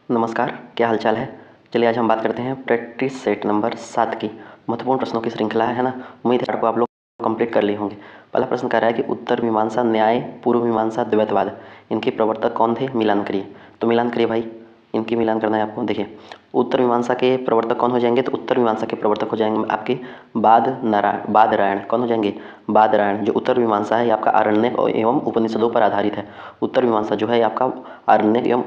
नमस्कार, क्या हालचाल है। चलिए आज हम बात करते हैं प्रैक्टिस सेट नंबर 7 की महत्वपूर्ण प्रश्नों की श्रृंखला है ना। उम्मीद है आपको आप लोग कंप्लीट कर लिए होंगे। पहला प्रश्न कह रहा है कि उत्तर मीमांसा न्याय, पूर्व मीमांसा द्वैतवाद, इनके प्रवर्तक कौन थे, मिलान करिए। तो मिलान करिए भाई, इनकी मिलान करना है आपको। देखिए, उत्तर मीमांसा के प्रवर्तक कौन हो जाएंगे, तो उत्तर मीमांसा के प्रवर्तक हो जाएंगे आपके बादरायण। कौन हो जाएंगे, बादरायण। जो उत्तर मीमांसा है ये आपका आरण्यक एवं उपनिषदों पर आधारित है। उत्तर मीमांसा जो है आपका आरण्यक एवं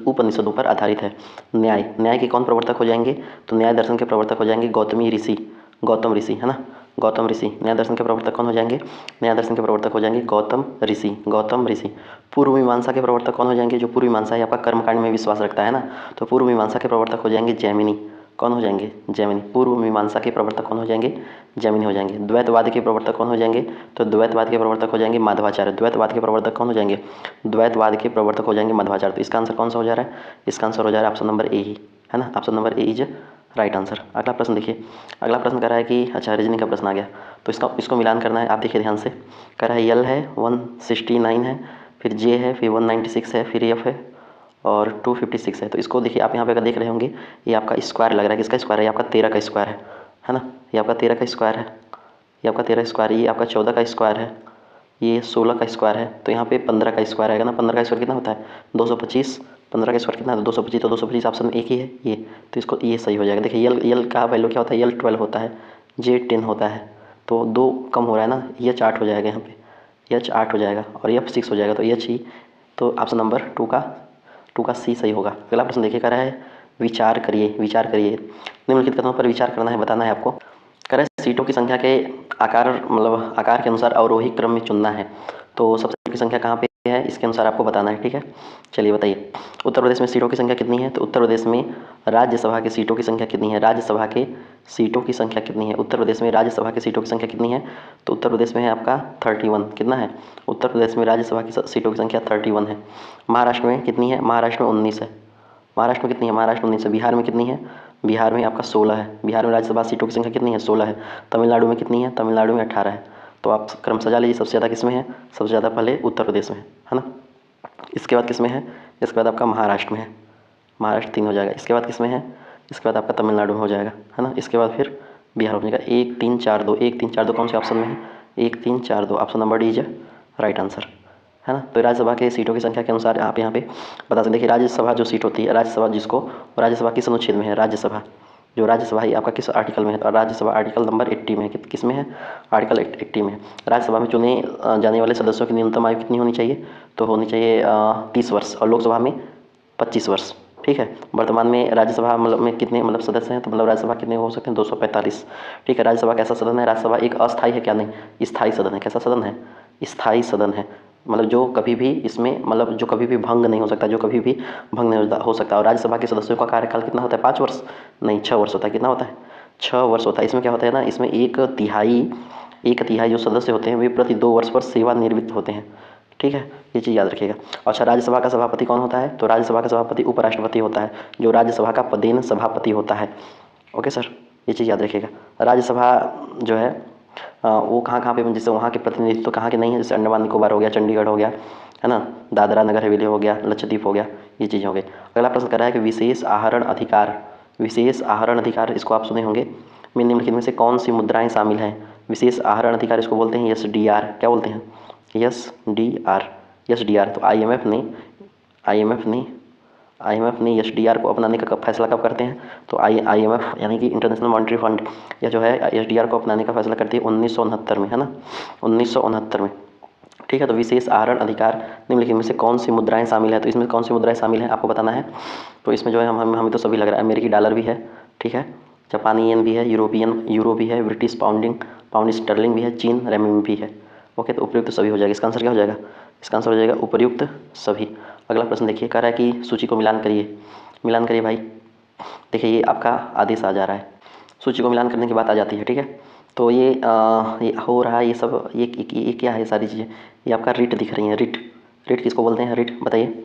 उपनिषदों पर आधारित है। न्याय के कौन प्रवर्तक हो जाएंगे, तो न्याय दर्शन के प्रवर्तक हो जाएंगे गौतम ऋषि, है ना। गौतम ऋषि न्याय दर्शन के प्रवर्तक कौन हो जाएंगे, न्याय दर्शन के प्रवर्तक हो जाएंगे गौतम ऋषि। पूर्व मीमांसा के प्रवर्तक कौन हो जाएंगे, जो पूर्व मीमांसा है आपका कर्मकांड में विश्वास रखता है ना, तो पूर्व मीमांसा के प्रवर्तक हो जाएंगे जैमिनी। कौन हो जाएंगे, जैमिनी। पूर्व मीमांसा के प्रवर्तक कौन हो जाएंगे, जैमिनी हो जाएंगे। द्वैतवाद के प्रवर्तक कौन हो जाएंगे, तो द्वैतवाद के प्रवर्तक हो जाएंगे माधवाचार्य। द्वैतवाद के प्रवर्तक कौन हो जाएंगे, द्वैतवाद के प्रवर्तक हो जाएंगे माधवाचार्य। तो इसका आंसर कौन सा हो जा रहा है, इसका आंसर हो जा रहा है ऑप्शन नंबर ए ही, है ना। Option number A is right answer. अगला प्रश्न देखिए, अगला प्रश्न कह रहा है कि अच्छा रीजनिंग का प्रश्न आ गया, तो इसको मिलान करना है। आप देखिए ध्यान से, कह रहा है यल है 169 है, फिर जे है, फिर 196 है, फिर एफ है और 256 है। तो इसको देखिए, आप यहाँ पे अगर देख रहे होंगे, ये आपका स्क्वायर लग रहा है। किसका स्क्वायर है, ये आपका 13 का स्क्वायर है ना। ये आपका 13 का स्क्वायर है, ये आपका 13 स्क्वायर, ये आपका 14 का स्क्वायर है, ये 16 का स्क्वायर है। तो यहाँ पे 15 का स्क्वायर आएगा ना। 15 का स्क्वायर कितना होता है, 225। 15 का स्क्वायर कितना है, 225। तो 225 ऑप्शन में एक ही है ये, तो इसको ये सही हो जाएगा। देखिए यल का वैल्यू क्या होता है, यल 12 होता है, जे 10 होता है। तो 2 कम हो रहा है ना, एच 8 हो जाएगा यहाँ पे, एच 8 हो जाएगा और एफ 6 हो जाएगा, तो एच ही। तो ऑप्शन नंबर 2 का सी सही होगा। अगला प्रश्न देखिए, कह रहा है विचार करिए, विचार करिए। निम्नलिखित कथनों पर विचार करना है, बताना है आपको। कह रहे हैं सीटों की संख्या के आकार, मतलब आकार के अनुसार अवरोही क्रम में चुनना है। तो सबसे सीटों की संख्या कहाँ पे है, इसके अनुसार आपको बताना है, ठीक है। चलिए बताइए, उत्तर प्रदेश में सीटों की संख्या कितनी है, तो उत्तर प्रदेश में राज्यसभा की सीटों की संख्या कितनी है, राज्यसभा के सीटों की संख्या कितनी है। उत्तर प्रदेश में राज्यसभा की सीटों की संख्या कितनी है, तो उत्तर प्रदेश में है आपका 31। कितना है, उत्तर प्रदेश में राज्यसभा की सीटों की संख्या 31 है। महाराष्ट्र में कितनी है, महाराष्ट्र में 19 है। महाराष्ट्र में कितनी है, महाराष्ट्र में 19 है। बिहार में कितनी है, बिहार में आपका 16 है। बिहार में राज्यसभा सीटों की संख्या कितनी है, 16 है। तमिलनाडु में कितनी है, तमिलनाडु में 18 है। तो आप क्रम सजा लीजिए, सबसे ज़्यादा किस में है, सबसे ज़्यादा पहले उत्तर प्रदेश में है ना। इसके बाद किस में है, इसके बाद आपका महाराष्ट्र में है, महाराष्ट्र 3 हो जाएगा। इसके बाद किस में है, इसके बाद आपका तमिलनाडु में हो जाएगा, है ना। इसके बाद फिर बिहार हो जाएगा। 1 3 4 2, 1 3 4 2 कौन से ऑप्शन में है, 1 3 4 2, option number D is right answer, है ना। तो राज्यसभा के सीटों की संख्या के अनुसार आप यहाँ पे बता सकते। देखिए राज्यसभा जो सीट होती है, राज्यसभा जिसको, राज्यसभा किस अनुच्छेद में है, राज्यसभा जो राज्यसभा है आपका किस आर्टिकल में है, तो राज्यसभा आर्टिकल नंबर 80 में है। किस में है, आर्टिकल 80 में। राज्यसभा में चुने जाने वाले सदस्यों की न्यूनतम आयु कितनी होनी चाहिए, तो होनी चाहिए 30 वर्ष, और लोकसभा में 25 वर्ष, ठीक है। वर्तमान में राज्यसभा मतलब में कितने मतलब सदस्य हैं, तो मतलब राज्यसभा कितने हो सकते हैं, 245, ठीक है। राज्यसभा कैसा सदन है, राज्यसभा एक अस्थायी है, क्या नहीं, स्थायी सदन है। कैसा सदन है, स्थायी सदन है। मतलब जो कभी भी इसमें, मतलब जो कभी भी भंग नहीं हो सकता, जो कभी भी भंग नहीं हो सकता। और राज्यसभा के सदस्यों का कार्यकाल कितना होता है, 5 वर्ष नहीं, 6 वर्ष होता है। कितना होता है, 6 वर्ष होता है। इसमें क्या होता है ना, इसमें एक तिहाई जो सदस्य होते हैं वे प्रति 2 वर्ष पर सेवानिवृत्त होते हैं, ठीक है। ये चीज़ याद रखिएगा। अच्छा, राज्यसभा का सभापति कौन होता है, तो राज्यसभा का सभापति उपराष्ट्रपति होता है, जो राज्यसभा का पदेन सभापति होता है। ओके सर, ये चीज़ याद रखिएगा। राज्यसभा जो है वो कहाँ कहाँ पे, जैसे वहाँ के प्रतिनिधित्व तो कहाँ के नहीं है, जैसे अंडमान निकोबार हो गया, चंडीगढ़ हो गया, है ना, दादरा नगर हवेली हो गया, लक्षद्वीप हो गया, ये चीज़ हो गई। अगला प्रश्न कर रहा है कि विशेष आहरण अधिकार, विशेष आहरण अधिकार, इसको आप सुने होंगे, में निम्नलिखित में से कौन सी मुद्राएं शामिल हैं। विशेष आहरण अधिकार इसको बोलते हैं SDR, क्या बोलते हैं, SDR, SDR। तो IMF ने SDR को अपनाने का फैसला कब करते हैं, तो IMF यानी कि इंटरनेशनल मॉनेटरी फंड, या जो है SDR को अपनाने का फैसला करती है 1969 में, है ना, 1969 में, ठीक है। तो विशेष आहरण अधिकार निम्नलिखित में से कौन सी मुद्राएं शामिल है, तो इसमें कौन सी मुद्राएं शामिल हैं आपको बताना है। तो इसमें जो है हमें तो सभी लग रहा है, अमेरिकी डॉलर भी है, ठीक है, जापानी येन भी है, यूरोपियन यूरो भी है, ब्रिटिश पाउंड स्टर्लिंग भी है, चीन रेमिन भी है। ओके, तो उपयुक्त सभी हो जाएगा। इसका आंसर क्या हो जाएगा, इसका आंसर हो जाएगा उपयुक्त सभी। अगला प्रश्न देखिए, कह रहा है कि सूची को मिलान करिए, मिलान करिए भाई। देखिए ये आपका आदेश आ जा रहा है, सूची को मिलान करने की बात आ जाती है, ठीक है। तो ये हो रहा है, ये सब ये क्या है, सारी चीज़ें ये आपका रिट दिख रही हैं। रिट किसको बोलते हैं, रिट बताइए।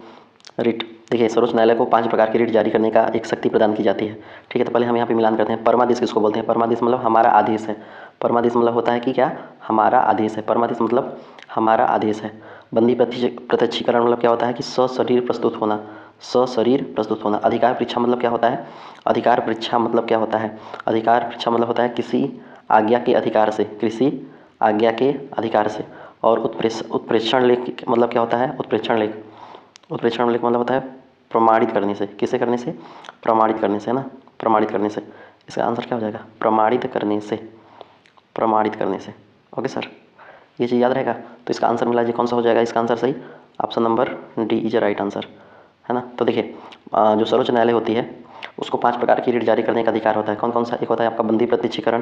रिट देखिए, सर्वोच्च न्यायालय को 5 प्रकार की रिट जारी करने का एक शक्ति प्रदान की जाती है, ठीक है। तो पहले हम यहाँ पे मिलान करते हैं। परमादेश किसको बोलते हैं, परमादेश मतलब हमारा आदेश है। परमादेश मतलब होता है कि क्या, हमारा आदेश है। परमादेश मतलब हमारा आदेश है। बंदी प्रत्यक्षीकरण मतलब क्या होता है कि सशरीर प्रस्तुत होना। सशरीर प्रस्तुत होना। अधिकार परीक्षा मतलब क्या होता है? अधिकार परीक्षा मतलब क्या होता है? अधिकार परीक्षा मतलब होता है किसी आज्ञा के अधिकार से, किसी आज्ञा के अधिकार से। और उत्प्रेक्षण लेख मतलब क्या होता है? उत्प्रेक्षण लेख, उत्प्रेक्षण लेख मतलब होता है प्रमाणित करने से। किसे करने से? प्रमाणित करने से, है ना, प्रमाणित करने से। इसका आंसर क्या हो जाएगा? प्रमाणित करने से, प्रमाणित करने से। ओके सर, ये चीज़ याद रहेगा। तो इसका आंसर मिला जी, कौन सा हो जाएगा इसका आंसर सही? Option number D is right answer, है ना। तो देखिए जो सर्वोच्च न्यायालय होती है उसको 5 प्रकार की रीट जारी करने का अधिकार होता है। कौन कौन सा? एक होता है आपका बंदी प्रत्यक्षीकरण,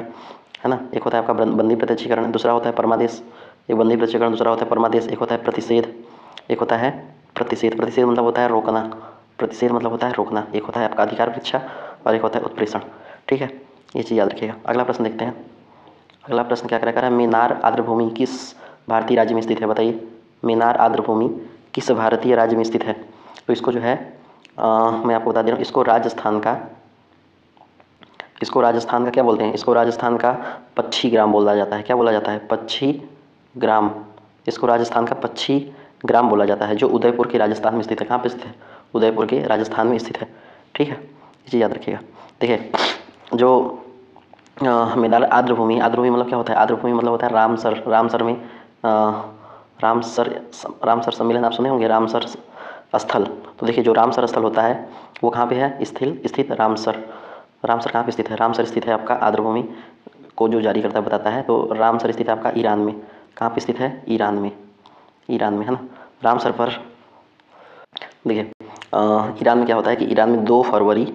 है ना, एक होता है आपका बंदी प्रत्यक्षीकरण, दूसरा होता है परमादेश, एक बंदी प्रत्यक्षीकरण, दूसरा होता है परमादेश, एक होता है प्रतिषेध, एक होता है प्रतिषेध। प्रतिषेध मतलब होता है रोकना, प्रतिषेध मतलब होता है रोकना। एक होता है आपका अधिकार परीक्षा और एक होता है उत्प्रेषण। ठीक है, ये चीज़ याद रखिएगा। अगला प्रश्न देखते हैं। अगला प्रश्न क्या करा है? मीनार आर्द्रभूमि किस भारतीय राज्य में स्थित है? बताइए, मीनार आर्द्रभूमि किस भारतीय राज्य में स्थित है? तो इसको जो है मैं आपको बता दे रहा हूँ, इसको राजस्थान का, इसको राजस्थान का क्या बोलते हैं? इसको राजस्थान का पक्षी ग्राम बोला जाता है। क्या बोला जाता है? पक्षी ग्राम। इसको राजस्थान का पक्षी ग्राम बोला जाता है, जो उदयपुर के राजस्थान में स्थित है। कहाँ पे स्थित है? उदयपुर के राजस्थान में स्थित है। ठीक है, ये चीज़ याद रखिएगा। देखिए जो मीनार आर्द्रभूमि, आर्द्रभूमि मतलब क्या होता है? आर्द्रभूमि मतलब होता है रामसर। रामसर में रामसर रामसर सम्मेलन आप सुने होंगे, रामसर स्थल। तो देखिए जो रामसर स्थल होता है वो कहाँ पे है? स्थित रामसर। रामसर कहाँ पे स्थित है? रामसर स्थित है आपका आर्द्रभूमि को जो जारी करता है बताता है। तो रामसर स्थित है आपका ईरान में। कहाँ पे स्थित है? ईरान में, ईरान में, है ना। रामसर पर देखिए ईरान में क्या होता है कि ईरान में 2 फरवरी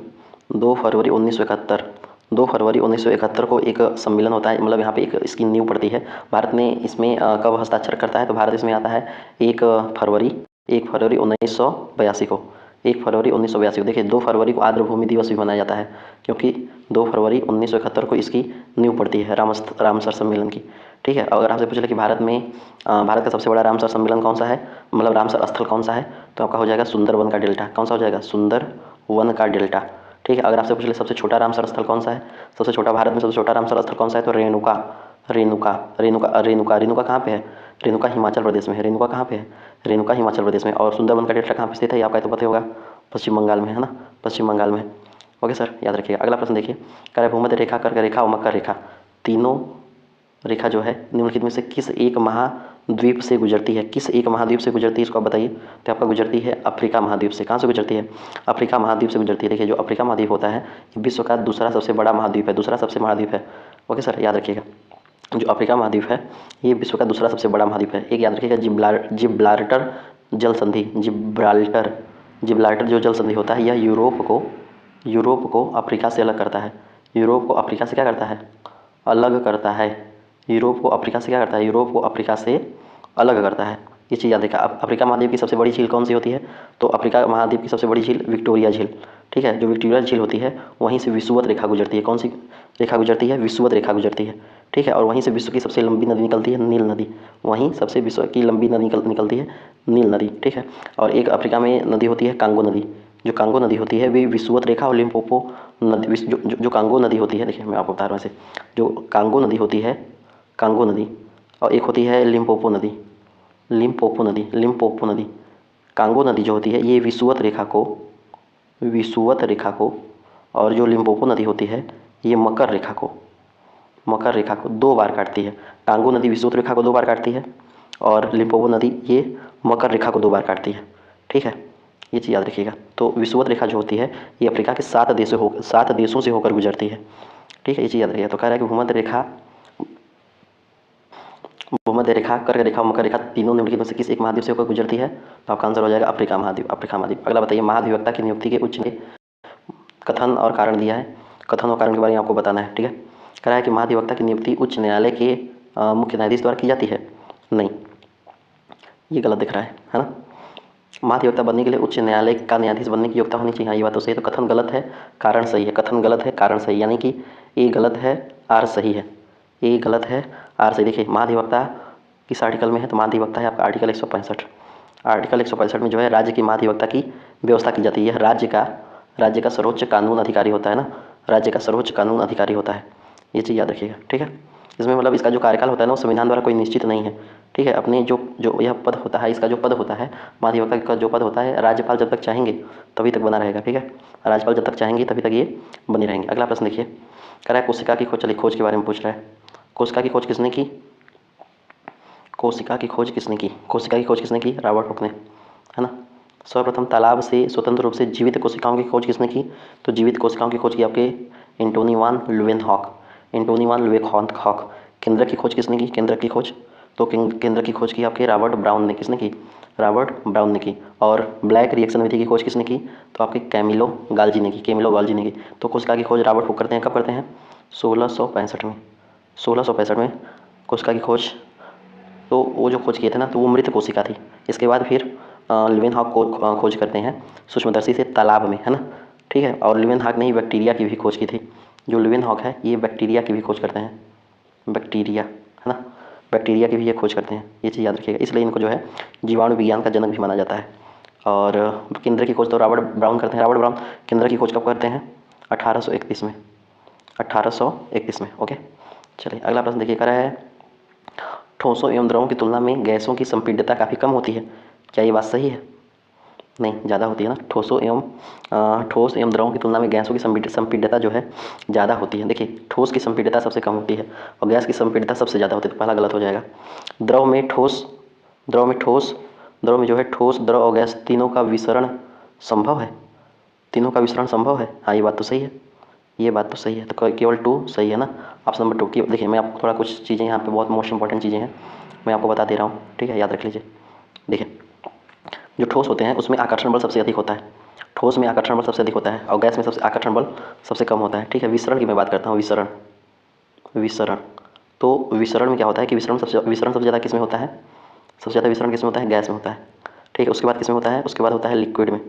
1971 2 फरवरी 1971 को एक सम्मेलन होता है। मतलब यहाँ पे एक इसकी नींव पड़ती है। भारत में इसमें कब हस्ताक्षर करता है? तो भारत इसमें आता है 1 फरवरी 1982 को, 1 फरवरी 1982 को। देखिए 2 फरवरी को आर्द्रभूमि दिवस भी मनाया जाता है, क्योंकि 2 फरवरी 1971 को इसकी नींव पड़ती है रामसर सम्मेलन की। ठीक है, अगर आपसे पूछे कि भारत में भारत का सबसे बड़ा रामसर सम्मेलन कौन सा है, मतलब रामसर स्थल कौन सा है, तो आपका हो जाएगा सुंदरवन का डेल्टा। कौन सा हो जाएगा? सुंदरवन का डेल्टा। ठीक है, अगर आपसे पूछ ले सबसे छोटा रामसर स्थल कौन सा है, सबसे छोटा, भारत में सबसे छोटा रामसर स्थल कौन सा है, तो रेणुका। रेणुका रेणुका रेणुका रेणुका कहाँ पे है? रेणुका हिमाचल प्रदेश में है। रेणुका कहाँ पे है? रेणुका हिमाचल प्रदेश में। और सुंदरवन का डेल्टा कहाँ पे स्थित है? ये आपका तो पता होगा, पश्चिम बंगाल में, है ना, पश्चिम बंगाल में। ओके सर, याद रखिएगा। अगला प्रश्न देखिए, कह रहा है भूमध्य रेखा, कर्क रेखा और मकर रेखा, तीनों रेखा जो है निम्नलिखित में से किस एक महाद्वीप से गुजरती है? किस एक महाद्वीप से गुजरती है, इसको आप बताइए। तो आपका गुजरती है अफ्रीका महाद्वीप से। कहाँ से गुजरती है? अफ्रीका महाद्वीप से गुजरती है। देखिए जो अफ्रीका महाद्वीप होता है ये विश्व का दूसरा सबसे बड़ा महाद्वीप है, दूसरा सबसे महाद्वीप है। ओके सर, याद रखिएगा। जो अफ्रीका महाद्वीप है ये विश्व का दूसरा सबसे बड़ा महाद्वीप है। एक याद रखिएगा, जिब्राल्टर जल संधि, जिब्राल्टर जो जल संधि होता है यह यूरोप को अफ्रीका से अलग करता है। यूरोप को अफ्रीका से क्या करता है? अलग करता है। यूरोप को अफ्रीका से क्या करता है? यूरोप को अफ्रीका से अलग करता है। ये चीज़ याद रखा। अब अफ्रीका महाद्वीप की सबसे बड़ी झील कौन सी होती है? तो अफ्रीका महाद्वीप की सबसे बड़ी झील विक्टोरिया झील। ठीक है, जो विक्टोरिया झील होती है वहीं से विषुवत रेखा गुजरती है। कौन सी रेखा गुजरती है? विषुवत रेखा गुजरती है। ठीक है, और वहीं से विश्व की सबसे लंबी नदी निकलती है, नील नदी। वहीं सबसे विश्व की लंबी नदी निकलती है, नील नदी। ठीक है, और एक अफ्रीका में नदी होती है कांगो नदी। जो कांगो नदी होती है वे विषुवत रेखा और लिम्पोपो नदी, जो कांगो नदी होती है, देखिए मैं आपको बता रहा हूँ ऐसे, जो कांगो नदी होती है, कांगो नदी, और एक होती है लिम्पोपो नदी, लिम्पोपो नदी। कांगो नदी जो होती है ये विषुवत रेखा को, और जो लिम्पोपो नदी होती है ये मकर रेखा को 2 बार काटती है। कांगो नदी विषुवत रेखा को 2 बार काटती है और लिम्पोपो नदी ये मकर रेखा को 2 बार काटती है। ठीक है, ये चीज़ याद रखिएगा। तो विषुवत रेखा जो होती है ये अफ्रीका के 7 देशों से होकर गुजरती है। ठीक है, ये चीज़ याद रखिएगा। तो कह रहा है कि भूमध्य रेखा, कर्क रेखा और मकर रेखा तीनों निम्नलिखित में से किस एक महाद्वीप से होकर गुजरती है? तो आपका आंसर हो जाएगा अफ्रीका महाद्वीप। अगला बताइए, महाधिवक्ता की नियुक्ति के उच्च कथन और कारण दिया है। कथन और कारण के बारे में आपको बताना है। ठीक है, कह रहा है कि महाधिवक्ता की नियुक्ति उच्च न्यायालय के मुख्य न्यायाधीश द्वारा की जाती है। नहीं, ये गलत दिख रहा है ना। महाधिवक्ता बनने के लिए उच्च न्यायालय का न्यायाधीश बनने की योग्यता होनी चाहिए। हाँ, ये बात तो सही है। तो कथन गलत है, कारण सही है। कथन गलत है, कारण सही, यानी कि ए गलत है, आर सही है। ए गलत है, आर सही। देखिए महाधिवक्ता किस आर्टिकल में है? तो महाधिवक्ता है आपका आर्टिकल 165। आर्टिकल 165 में जो है राज्य की महाधिवक्ता की व्यवस्था की जाती है। यह राज्य का सर्वोच्च कानून अधिकारी होता है ना, राज्य का सर्वोच्च कानून अधिकारी होता है। ये चीज़ याद रखिएगा। ठीक है, इसमें मतलब इसका जो कार्यकाल होता है ना वो संविधान द्वारा कोई निश्चित नहीं है, ठीक है। अपने जो जो यह पद होता है, इसका जो पद होता है महाधिवक्ता का जो पद होता है, राज्यपाल जब तक चाहेंगे तभी तक बना रहेगा, ठीक है। राज्यपाल जब तक चाहेंगे तभी तक ये बने रहेंगे। अगला प्रश्न देखिए, कह रहा है कोशिका की खोज, चलिए खोज के बारे में पूछ रहा है। कोशिका की खोज किसने की? कोशिका की खोज किसने की? कोशिका की खोज किसने की? रॉबर्ट हुक ने, है ना। सर्वप्रथम तालाब से स्वतंत्र रूप से जीवित कोशिकाओं की खोज किसने की? तो जीवित कोशिकाओं की खोज की आपके एंटोनी वान ल्यूवेनहॉक, एंटोनी वान ल्यूवेनहॉक। केंद्र की खोज किसने की? केंद्र की खोज, तो केंद्र की खोज की आपके रॉबर्ट ब्राउन ने, किसने की? रॉबर्ट ब्राउन ने की। और ब्लैक रिएक्शन विधि की खोज किसने की? तो आपके कैमिलो गाल्जी ने की, कैमिलो गाल्जी ने की। तो कोशिका की खोज रॉबर्ट हुक करते हैं, कब करते हैं? 1665 में, 1665 में कोशिका की खोज। तो वो जो खोज किए थे ना, तो वो मृत कोशिका थी। इसके बाद फिर ल्यूवेनहॉक को खोज करते हैं सूक्ष्मदर्शी से तालाब में, है ना, ठीक है। और ल्यूवेनहॉक ने ही बैक्टीरिया की भी खोज की थी। जो ल्यूवेनहॉक है ये बैक्टीरिया की भी खोज करते हैं, बैक्टीरिया, है ना, बैक्टीरिया की भी ये खोज करते हैं, ये चीज़ याद रखिएगा। इसलिए इनको जो है जीवाणु विज्ञान का जनक भी माना जाता है। और केंद्र की खोज तो रॉबर्ट ब्राउन करते हैं। रॉबर्ट ब्राउन केंद्र की खोज कब करते हैं? 1831 में, 1831 में, ओके। चलिए अगला प्रश्न देखिए, कह रहा है ठोसों एवं द्रवों की तुलना में गैसों की संपीड्यता काफ़ी कम होती है, क्या ये बात सही है? नहीं, ज़्यादा होती है ना। ठोस एवं द्रवों की तुलना में गैसों की संपीड्यता जो है ज़्यादा होती है। देखिए ठोस की संपीड्यता सबसे कम होती है और गैस की संपीड्यता सबसे ज़्यादा होती है, तो पहला गलत हो जाएगा। द्रव में ठोस, द्रव में जो है ठोस, द्रव और गैस तीनों का विसरण संभव है, तीनों का विसरण संभव है। हाँ ये बात तो सही है, ये बात तो सही है। तो केवल 2 सही है ना, ऑप्शन नंबर 2 की। देखिए मैं आपको थोड़ा कुछ चीज़ें यहाँ पे बहुत मोस्ट इंपॉर्टेंट चीज़ें हैं मैं आपको बता दे रहा हूँ, ठीक है, याद रख लीजिए। देखिए जो ठोस होते हैं उसमें आकर्षण बल सबसे अधिक होता है, ठोस में आकर्षण बल सबसे अधिक होता है और गैस में सबसे आकर्षण बल सबसे कम होता है, ठीक है। विसरण की मैं बात करता हूँ, विसरण, विसरण। तो विसरण में क्या होता है कि विसरण सबसे ज़्यादा किस में होता है? सबसे ज़्यादा विसरण किस में होता है? गैस में होता है, ठीक है। उसके बाद किस में होता है? उसके बाद होता है लिक्विड में,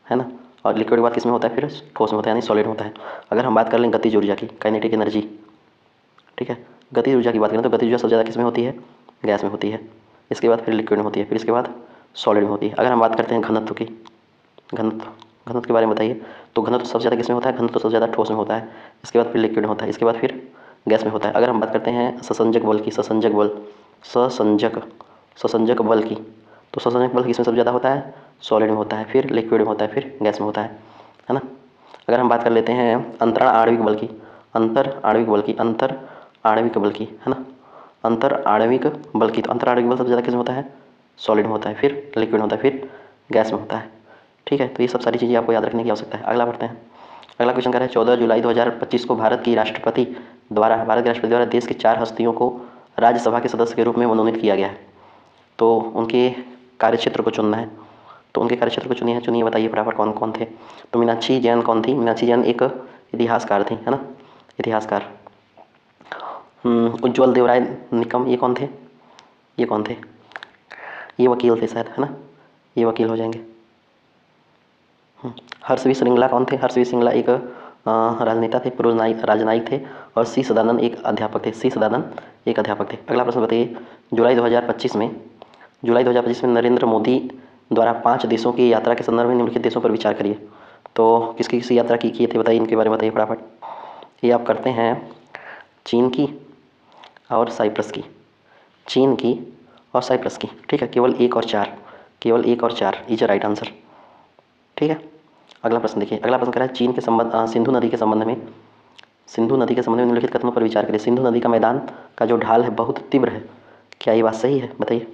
है ना। और लिक्विड के बाद किस में होता है? फिर ठोस में होता है, यानी सॉलिड में होता है। अगर हम बात कर लें गतिज ऊर्जा की, काइनेटिक एनर्जी, ठीक है, गतिज ऊर्जा की बात करें तो गतिज ऊर्जा सबसे ज़्यादा किस में होती है? गैस में होती है। इसके बाद फिर लिक्विड में होती है, फिर इसके बाद सॉलिड में होती है। अगर हम बात करते हैं घनत्व की, घनत्व, घनत्व के बारे में बताइए, तो घनत्व सबसे ज़्यादा किस में होता है? घनत्व सबसे ज़्यादा ठोस में होता है, इसके बाद फिर लिक्विड में होता है, इसके बाद फिर गैस में होता है। अगर हम बात करते हैं ससंजक बल की, ससंजक बल, ससंजक बल की, तो ससंजक बल किसमें सबसे ज़्यादा होता है? सॉलिड में होता है, फिर लिक्विड में होता है, फिर गैस में होता है ना। अगर हम बात कर लेते हैं अंतरण आणविक बल की, अंतर आणविक बल की, अंतर आणविक बल की, है ना, अंतर आणविक बल की, तो अंतर आणविक बल सबसे ज़्यादा किस में होता है? सॉलिड में होता है, फिर लिक्विड में होता है, फिर गैस में होता है, ठीक है। तो ये सब सारी चीज़ें आपको याद रखने की आवश्यकता है। अगला बढ़ते हैं। अगला क्वेश्चन कह रहा है 14 जुलाई 2025 को भारत के राष्ट्रपति द्वारा देश की 4 हस्तियों को राज्यसभा के सदस्य के रूप में मनोनीत किया गया है। तो उनके कार्यक्षेत्र को चुनना है, तो उनके कार्यक्षेत्र को चुनिए बताइए फटाफट कौन कौन थे। तो मीनाक्षी जैन कौन थी? मीनाक्षी जैन एक इतिहासकार थी, है ना, इतिहासकार। उज्ज्वल देवराय निकम, ये कौन थे? ये कौन थे? ये वकील थे शायद, है ना, ये वकील हो जाएंगे। हर्षवी श्रृंगला कौन थे? हर्षवी श्रृंगला एक राजनेता थे, पूर्व राजनयिक थे। और सी सदानंद एक अध्यापक थे, सी सदानंद एक अध्यापक थे। अगला प्रश्न बताइए, जुलाई 2025 में नरेंद्र मोदी द्वारा 5 देशों की यात्रा के संदर्भ में निम्नलिखित देशों पर विचार करिए। तो किसकी किसी यात्रा की किए थे बताइए, इनके बारे में बताइए फटाफट। ये आप करते हैं चीन की और साइप्रस की, चीन की और साइप्रस की, ठीक है। केवल 1 और 4, केवल 1 और 4 इज राइट आंसर, ठीक है। अगला प्रश्न देखिए, अगला प्रश्न कह रहा है चीन के संबंध सिंधु नदी के संबंध में, सिंधु नदी के संबंध में निम्नलिखित कथनों पर विचार करें। सिंधु नदी का मैदान का जो ढाल है बहुत तीव्र है, क्या ये बात सही है? बताइए,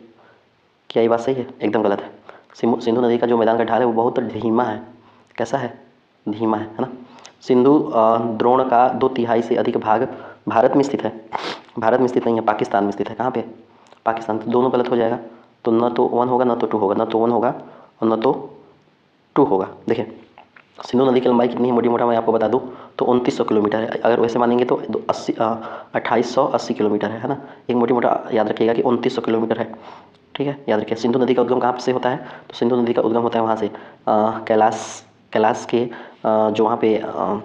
क्या ये बात सही है? एकदम गलत है। सिंधु नदी का जो मैदान का ढाल है वो बहुत धीमा है। कैसा है? धीमा है ना। सिंधु द्रोण का 2/3 से अधिक भाग भारत में स्थित है, भारत में स्थित नहीं है, पाकिस्तान में स्थित है। कहाँ पे? पाकिस्तान। तो दोनों गलत हो जाएगा, तो न तो 1 होगा न तो 2 होगा, न तो 1 होगा और न तो 2 होगा। देखिए सिंधु नदी की लंबाई कितनी है मोटी मोटा मैं आपको बता दूं तो 2900 किलोमीटर है। अगर वैसे मानेंगे तो 2880 किलोमीटर है ना। एक मोटी मोटा याद रखिएगा कि 2900 किलोमीटर है, ठीक है, याद रखिए। सिंधु नदी का उद्गम कहाँ से होता है? तो सिंधु नदी का उद्गम होता है वहाँ से कैलाश के जो वहाँ पे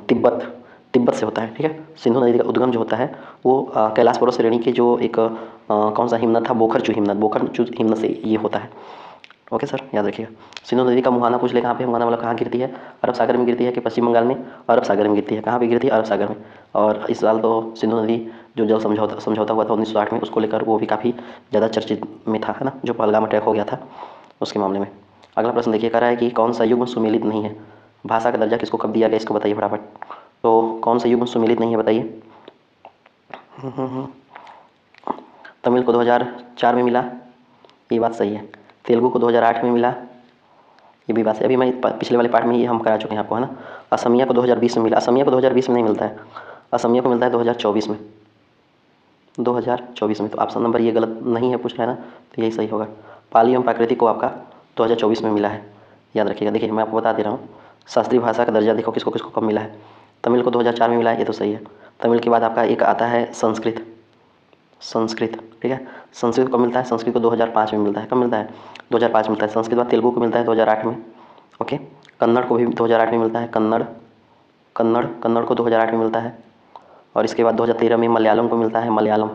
तिब्बत से होता है, ठीक है। सिंधु नदी का उद्गम जो होता है वो कैलाश पर्वत श्रेणी के जो एक कौन सा हिमनद था, बोखरचू हिमनद से ये होता है। ओके सर, याद रखिएगा। सिंधु नदी का मुहाना पूछ ले कहाँ पे, मुहाना मतलब कहाँ गिरती है, अरब सागर में गिरती है कि पश्चिम बंगाल में, अरब सागर में गिरती है। कहाँ पे गिरती है, अरब सागर में। और इस साल तो सिंधु नदी जो जल समझौता हुआ था 1908 में, उसको लेकर वो भी काफ़ी ज़्यादा चर्चित में था, है ना, जो पहलगाम अटैक हो गया था उसके मामले में। अगला प्रश्न देखिए, कह रहा है कि कौन सा युग्म सुमेलित नहीं है। भाषा का दर्जा किसको कब दिया गया, इसको बताइए फटाफट। तो कौन सा युग्म सुमेलित नहीं है बताइए। तमिल को 2004 में मिला, ये बात सही है। तेलुगु को 2008 में मिला, ये भी बात है। अभी मैं पिछले वाले पार्ट में ये हम करा चुके हैं आपको, है ना। असमिया को 2020 में मिला, असमिया को 2020 में नहीं मिलता है, असमिया को मिलता है 2024 में, 2024 में। तो ऑप्शन नंबर ये गलत नहीं है, पूछ रहा है ना, तो यही सही होगा। पाली एवं प्राकृतिक को आपका 2024 में मिला है, याद रखिएगा। देखिए मैं आपको बता दे रहा हूँ, शास्त्रीय भाषा का दर्जा देखो किसको किसको कब मिला है। तमिल को 2004 में मिला है, ये तो सही है। तमिल के बाद आपका एक आता है संस्कृत, संस्कृत, ठीक है। संस्कृत को मिलता है, संस्कृत को 2005 में मिलता है। कब मिलता है, 2005 मिलता है। संस्कृत बाद तेलुगु को मिलता है 2008 में, ओके। कन्नड़ को भी 2008 में मिलता है, कन्नड़, कन्नड़ को 2008 में मिलता है। और इसके बाद 2013 में मलयालम को मिलता है, मलयालम,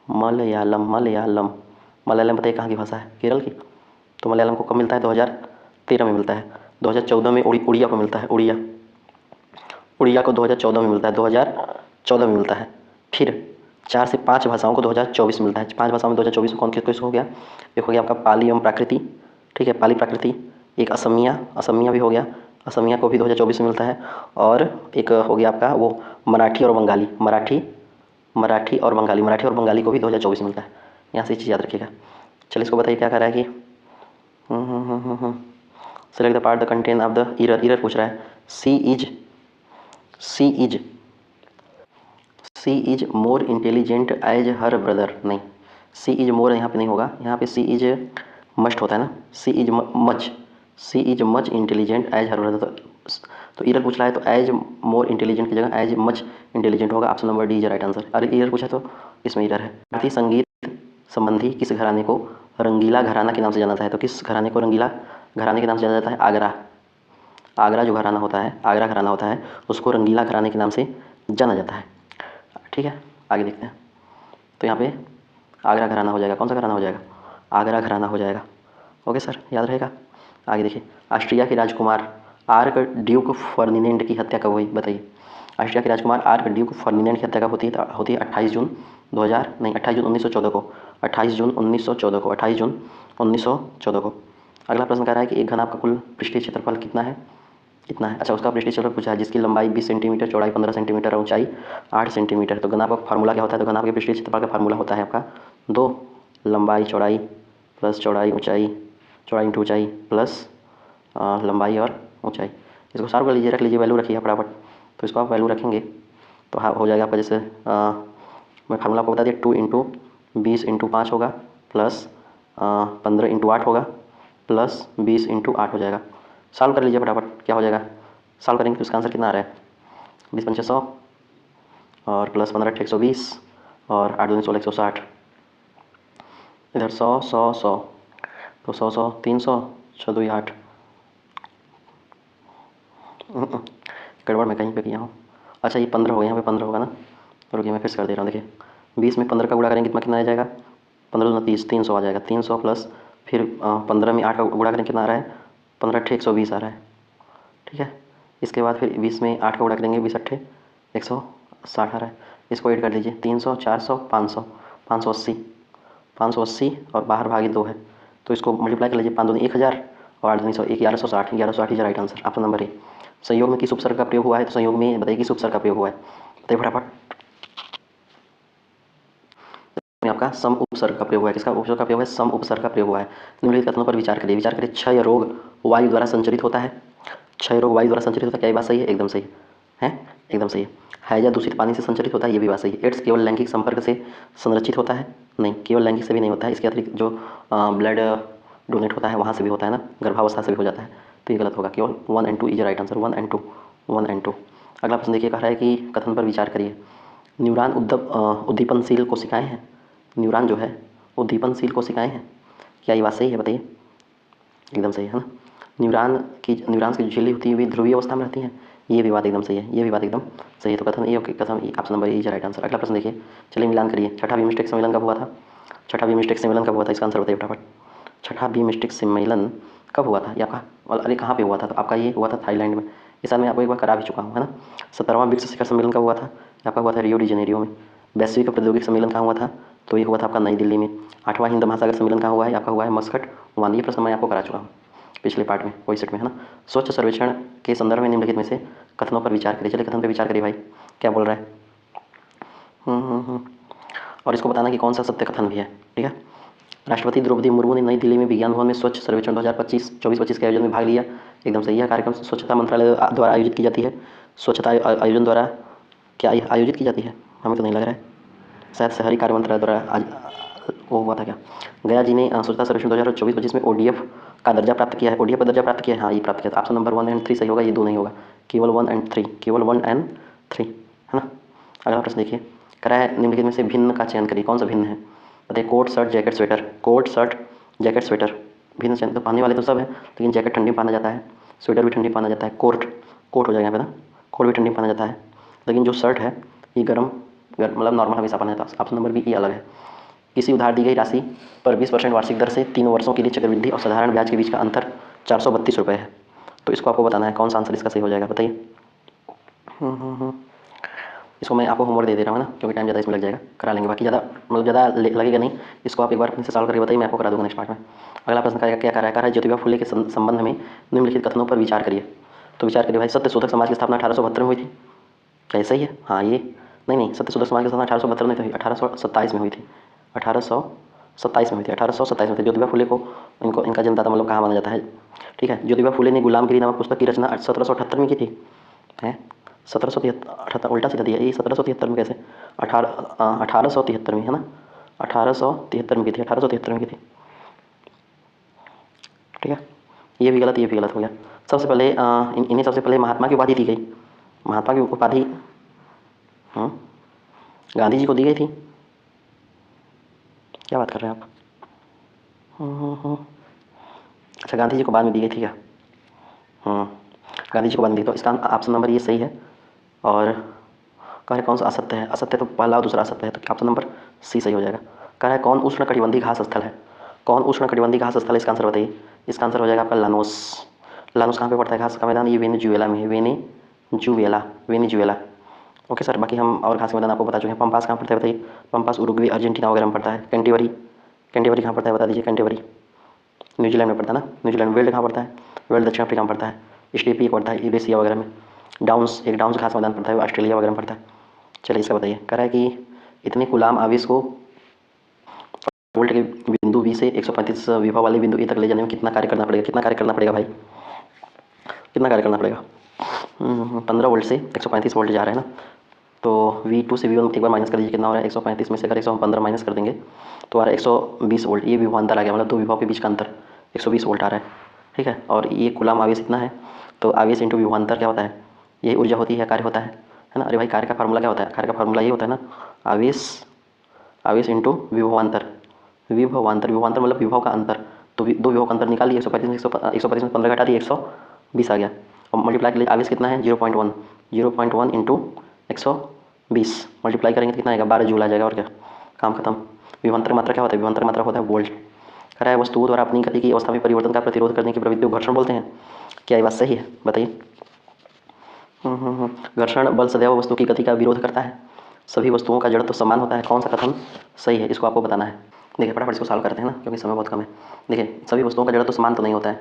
मलयालम, मलयालम, मलयालम बताइए कहाँ की भाषा है, केरल की। तो मलयालम को कब मिलता है, 2013 में मिलता है। 2014 में उड़िया को मिलता है, उड़िया, उड़िया को 2014 में मिलता है, 2014 में मिलता है। फिर 4 से 5 भाषाओं को 2024 में मिलता है। 5 भाषाओं में 2024 में कौन किस हो गया, एक हो गया आपका पाली एवं प्राकृति, ठीक है, पाली प्राकृति। एक असमिया, असमिया भी हो गया, असमिया को भी 2024 में मिलता है। और एक हो गया आपका वो मराठी और बंगाली, मराठी, मराठी और बंगाली, मराठी और बंगाली को भी 2024 में मिलता है। यहाँ से चीज़ याद रखिएगा। चलिए इसको बताइए क्या कर रहा है कि select the part the content of the error, error पूछ रहा है। She is, she is, she is more intelligent as her brother, नहीं, सी इज मोर यहाँ पे नहीं होगा, यहाँ पे सी इज मस्ट होता है ना, she is much, she is much intelligent as her brother. तो ईरर पूछ रहा है, तो एज मोर इंटेलिजेंट की जगह एज मच इंटेलिजेंट होगा। Option number D is right answer. अरे ईरर पूछा तो इसमें ईरर है। भारतीय संगीत संबंधी किस घराने को रंगीला घराना के नाम से जाना जाता है। तो किस घराने को रंगीला घराने के नाम से जाना जाता है, आगरा, आगरा जो घराना होता है, आगरा घराना होता है, उसको रंगीला घराने के नाम से जाना जाता है, ठीक है। आगे देखते हैं। तो यहाँ पे आगरा घराना हो जाएगा, कौन सा घराना हो जाएगा, आगरा घराना हो जाएगा। ओके सर, याद रहेगा। आगे देखिए, ऑस्ट्रिया के राजकुमार आर्क ड्यूक फर्डिनेंड की हत्या कब हुई, बताइए। ऑस्ट्रिया के राजकुमार आर्क ड्यूक फर्डिनेंड की हत्या कब होती है, होती है 28 जून 2000 नहीं 28 जून 1914 को, 28 जून 1914 को, 28 जून 1914 को। अगला प्रश्न कह रहा है कि एक घन आपका कुल पृष्ठीय क्षेत्रफल कितना है, कितना है। अच्छा, उसका पृष्ठीय क्षेत्रफल पूछा है जिसकी लंबाई 20 सेंटीमीटर, चौड़ाई 15 सेंटीमीटर और ऊंचाई 8 सेंटीमीटर। तो घनाभ का फार्मूला क्या होता है, तो घनाभ के पृष्ठीय क्षेत्रफल का फार्मूला होता है आपका 2 लंबाई चौड़ाई प्लस चौड़ाई ऊंचाई, चौड़ाई इंटू ऊंचाई प्लस लंबाई और ऊंचाई। इसको सॉल्व कर लीजिए, रख लीजिए, वैल्यू रखिए फटाफट। तो इसको आप वैल्यू रखेंगे तो हाँ हो जाएगा आपका, जैसे मैं फार्मूला आपको बता दिया, 2 इंटू 20 इंटू 5 होगा प्लस 15 इंटू 8 होगा प्लस 20 इंटू 8 हो जाएगा। सॉल्व कर लीजिए फटाफट, क्या हो जाएगा, सॉल्व करेंगे तो इसका आंसर कितना आ रहा है, 20 पंचे 100 और प्लस 15 अट्ठे 120 और 8 दूनी 16 160, इधर 100 100 100 तो 100 100 300 6 2 8, गड़बड़ मैं कहीं पे किया हूँ। अच्छा ये 15 हो गया, यहाँ पे 15 होगा ना, रुकिए मैं फिर से कर दे रहा हूँ। देखिए 20 में 15 का गुणा करेंगे कितना कितना आ जाएगा, 15 दूना 30, 300 आ जाएगा, 300 प्लस फिर 15 में 8 का गुणा करेंगे कितना आ रहा है, 15 अट्ठे 120 आ रहा है, ठीक है। इसके बाद फिर 20 में 8 का गुणा करेंगे, 20 अट्ठे 160 आ रहा है। इसको ऐड कर लीजिए, 300 400 500 580, 580 और बाहर भागे 2 है, तो इसको मल्टीप्लाई कर लीजिए, 5 दूनी 1000 और 8 दूनी 100, 1160, 1160 is right answer, option number A. संयोग में किस उपसर्ग का प्रयोग हुआ है, तो संयोग में बताइए किस उपसर्ग का प्रयोग हुआ है, बताइए फटाफट। में आपका सम उपसर्ग का प्रयोग हुआ है, किसका उपसर्ग का प्रयोग है, सम उपसर्ग का प्रयोग हुआ है। निम्नलिखित कथनों पर विचार करिए, विचार करिए। क्षय रोग वायु द्वारा संचरित होता है, क्षय रोग वायु द्वारा संचरित होता है, क्या ये बात सही है, एकदम सही है, एकदम सही है। हैजा दूषित पानी से संचरित होता है, ये भी बात सही है। एड्स केवल लैंगिक संपर्क से संरक्षित होता है, नहीं, केवल लैंगिक से भी नहीं होता है, इसके अतिरिक्त जो ब्लड डोनेट होता है वहाँ से भी होता है ना, गर्भावस्था से भी हो जाता है, तो ये गलत होगा। केवल 1 and 2 is right answer, 1 and 2, 1 and 2। अगला प्रश्न देखिए, कह रहा है कि कथन पर विचार करिए। न्यूरॉन उद्दीपनशील कोशिकाएं हैं, न्यूरॉन जो है उद्दीपनशील कोशिकाएं हैं, क्या ये बात सही है, बताइए। एकदम सही है ना। न्यूरॉन्स की जो झिल्ली होती है वे ध्रुवीय अवस्था में रहती हैं, ये भी बात एकदम सही है, ये भी बात एकदम सही है। तो कथन ये कथन option number A is right answer. अगला प्रश्न देखिए, चलिए मिलान करिए। छठा बिमस्टेक सम्मेलन कब हुआ था, छठा बिमस्टेक सम्मेलन कब हुआ था, इसका आंसर बताइए फटाफट। छठा बीमस्टेक सम्मेलन कब हुआ था ये आपका, अरे कहाँ पे हुआ था, तो आपका ये हुआ था थाईलैंड में। इस साल मैं आपको एक बार करा भी चुका हूँ, है ना। 17वां ब्रिक्स शिखर सम्मेलन कब हुआ था, आपका हुआ था रियो डी जेनेरियो में। वैश्विक प्रौद्योगिकी सम्मेलन कहाँ हुआ था, तो ये हुआ था आपका नई दिल्ली में। 8वां हिंद महासागर सम्मेलन कहाँ हुआ है, आपका हुआ है मस्कट, ओमान। ये प्रश्न मैं आपको करा चुका हूँ पिछले पार्ट में, कोई सेट में, है ना। स्वच्छ सर्वेक्षण के संदर्भ में निम्नलिखित में से कथनों पर विचार करिए। चलिए कथन पर विचार करिए भाई, क्या बोल रहा है। और इसको बताना कि कौन सा सत्य कथन भी है, ठीक है। राष्ट्रपति द्रौपदी मुर्मू ने नई दिल्ली में विज्ञान भवन में स्वच्छ सर्वेक्षण 2024-25 के आयोजन में भाग लिया। एकदम सही है। कार्यक्रम स्वच्छता मंत्रालय द्वारा आयोजित की जाती है। स्वच्छता आयोजन द्वारा क्या आयोजित की जाती है, हमें तो नहीं लग रहा है। शायद शहरी कार्य मंत्रालय द्वारा आज वो हुआ था क्या। गया जी ने स्वच्छता सर्वेक्षण 2024-25 में ODF का दर्जा प्राप्त किया है। ODF का दर्जा प्राप्त किया है, हाँ ये प्राप्त किया था। ऑप्शन नंबर 1 और 3 सही होगा, ये 2 नहीं होगा, केवल 1 और 3, केवल 1 और 3, है ना। अगला प्रश्न देखिए, कह रहा है निम्नलिखित में से भिन्न का चयन करिए। कौन सा भिन्न है, बताइए। Coat shirt jacket sweater, coat shirt jacket sweater, भिन्न चयन। तो पहनने वाले तो सब है, लेकिन जैकेट ठंडी में पहना जाता है, स्वेटर भी ठंडी में पहना जाता है। कोट, कोट हो जाएगा यहाँ पे ना, कोट भी ठंडी में पहना जाता है, लेकिन जो शर्ट है ये गर्म मतलब नॉर्मल हमेशा पहना जाता है। ऑप्शन नंबर बी ये अलग है। किसी उधार दी गई राशि पर 20% वार्षिक दर से 3 वर्षों के लिए चक्रवृद्धि और साधारण ब्याज के बीच का अंतर 432 रुपये है। तो इसको आपको बताना है कौन सा आंसर इसका सही हो जाएगा, बताइए। इसको मैं आपको होमवर्क दे दे रहा हूँ ना, क्योंकि टाइम ज़्यादा इसमें लग जाएगा, करा लेंगे। बाकी ज़्यादा मतलब ज़्यादा लगेगा नहीं, इसको आप एक बार अपने से सॉल्व करके बताइए, मैं आपको करा दूँगा नेक्स्ट पार्ट में। अगला प्रश्न क्या कह रहा है, ज्योतिबा फुले के संबंध में निम्नलिखित कथनों पर विचार करिए। तो विचार करिए भाई। सत्य शोधक समाज की स्थापना 1872 में हुई थी, क्या सही है। हाँ ये नहीं, सत्य शोधक समाज की स्थापना 1872 में हुई, 1827 में हुई थी। 1827 में हुई थी, 1827 में थी। ज्योतिबा फुले को इनका जन्मदाता मतलब कहाँ माना जाता है, ठीक है। ज्योतिबा फुले ने गुलामगिरी नामक पुस्तक की रचना 1778 में की थी, है 1773, उल्टा सीधा दिया ये 1773 में कैसे, 1873 में, है ना। 1873 में की थी, 1873 में की थी, ठीक है। ये भी गलत, ये भी गलत हो गया। सबसे पहले इन्हें सबसे पहले महात्मा की उपाधि दी गई। महात्मा की उपाधि गांधी जी को दी गई थी। क्या बात कर रहे हैं आप। अच्छा, गांधी जी को बाद में दी गई थी क्या। गांधी जी को बाद में दी, तो इसका ऑप्शन नंबर ये सही है। और कह रहे कौन सा असत्य है, असत्य तो पहला और दूसरा असत्य है, तो ऑप्शन नंबर सी सही हो जाएगा। कह रहा है कौन उष्णकटिबंधीय घास स्थल है, कौन उष्णकटिबंधीय घास स्थल है, इसका आंसर बताइए। इसका आंसर हो जाएगा आपका लानोस। लानोस कहाँ पे पड़ता है घास का मैदान, ये वेनेजुएला में है, वेनेजुएला। ओके सर, बाकी हम और घास का मैदान आपको बता चुके हैं। पंपास कहाँ पड़ता है बताइए। पंपास उरुग्वे अर्जेंटीना वगैरह में पड़ता है। कैंटेबरी, कैंटेबरी कहाँ पड़ता है बता दीजिए। कैंटेबरी न्यूजीलैंड में पड़ता है ना, न्यूजीलैंड। वेल्ड कहाँ पड़ता है, वेल्ड दक्षिण अफ्रीका में पड़ता है। स्टेपी एक पड़ता है यूरेशिया वगैरह में। डाउन्स, एक डाउन्स घास मैदान पड़ता है, ऑस्ट्रेलिया वगैरह में पड़ता है। चलिए इसका बताइए। कह रहा है कि इतने गुलाम आवेश को वोल्ट के बिंदु बी से 135 विभव वाले बिंदु ए तक ले जाने में कितना कार्य करना पड़ेगा, कितना कार्य करना पड़ेगा भाई, कितना कार्य करना पड़ेगा। 15 वोल्ट से 135 वोल्ट जा रहा है ना, तो V2 से V1 एक बार माइनस कर दीजिए, कितना हो रहा है। 135 में से अगर 115 माइनस कर देंगे तो आ रहा है 120 वोल्ट। ये विभवांतर आ गया, मतलब दो विभव के बीच का अंतर 120 वोल्ट आ रहा है, ठीक है। और ये कुलाम आवेश इतना है, तो आवेश इंटू विभवांतर क्या होता है, ये ऊर्जा होती है, कार्य होता है ना। अरे भाई कार्य का फार्मूला क्या होता है, कार्य का फार्मूला ये होता है ना, आवेश इंटू विभवांतर। विभवांतर मतलब विभव का अंतर, तो दो विभव का अंतर निकालिए। 135 में 15 घटा दिए 120 आ गया। और मल्टीप्लाई के लिए आवेश कितना है 0.1 इंटू 120 मल्टीप्लाई करेंगे तो कितना आएगा 12 जूल आ जाएगा, और क्या, काम खत्म। विभवांतर मात्रा क्या होता है, विभवांतर मात्रा होता है वोल्ट। कह रहा है वस्तुओं द्वारा अपनी गति की अवस्था में परिवर्तन का प्रतिरोध करने की प्रवृत्ति को घर्षण बोलते हैं। क्या ये बात सही है बताइए। घर्षण बल सदैव वस्तु की गति का विरोध करता है। सभी वस्तुओं का जड़त्व समान होता है। कौन सा कथन सही है, इसको आपको बताना है। देखिए फटाफट इसको सॉल्व करते हैं ना, क्योंकि समय बहुत कम है। देखिए सभी वस्तुओं का जड़त्व समान तो नहीं होता है,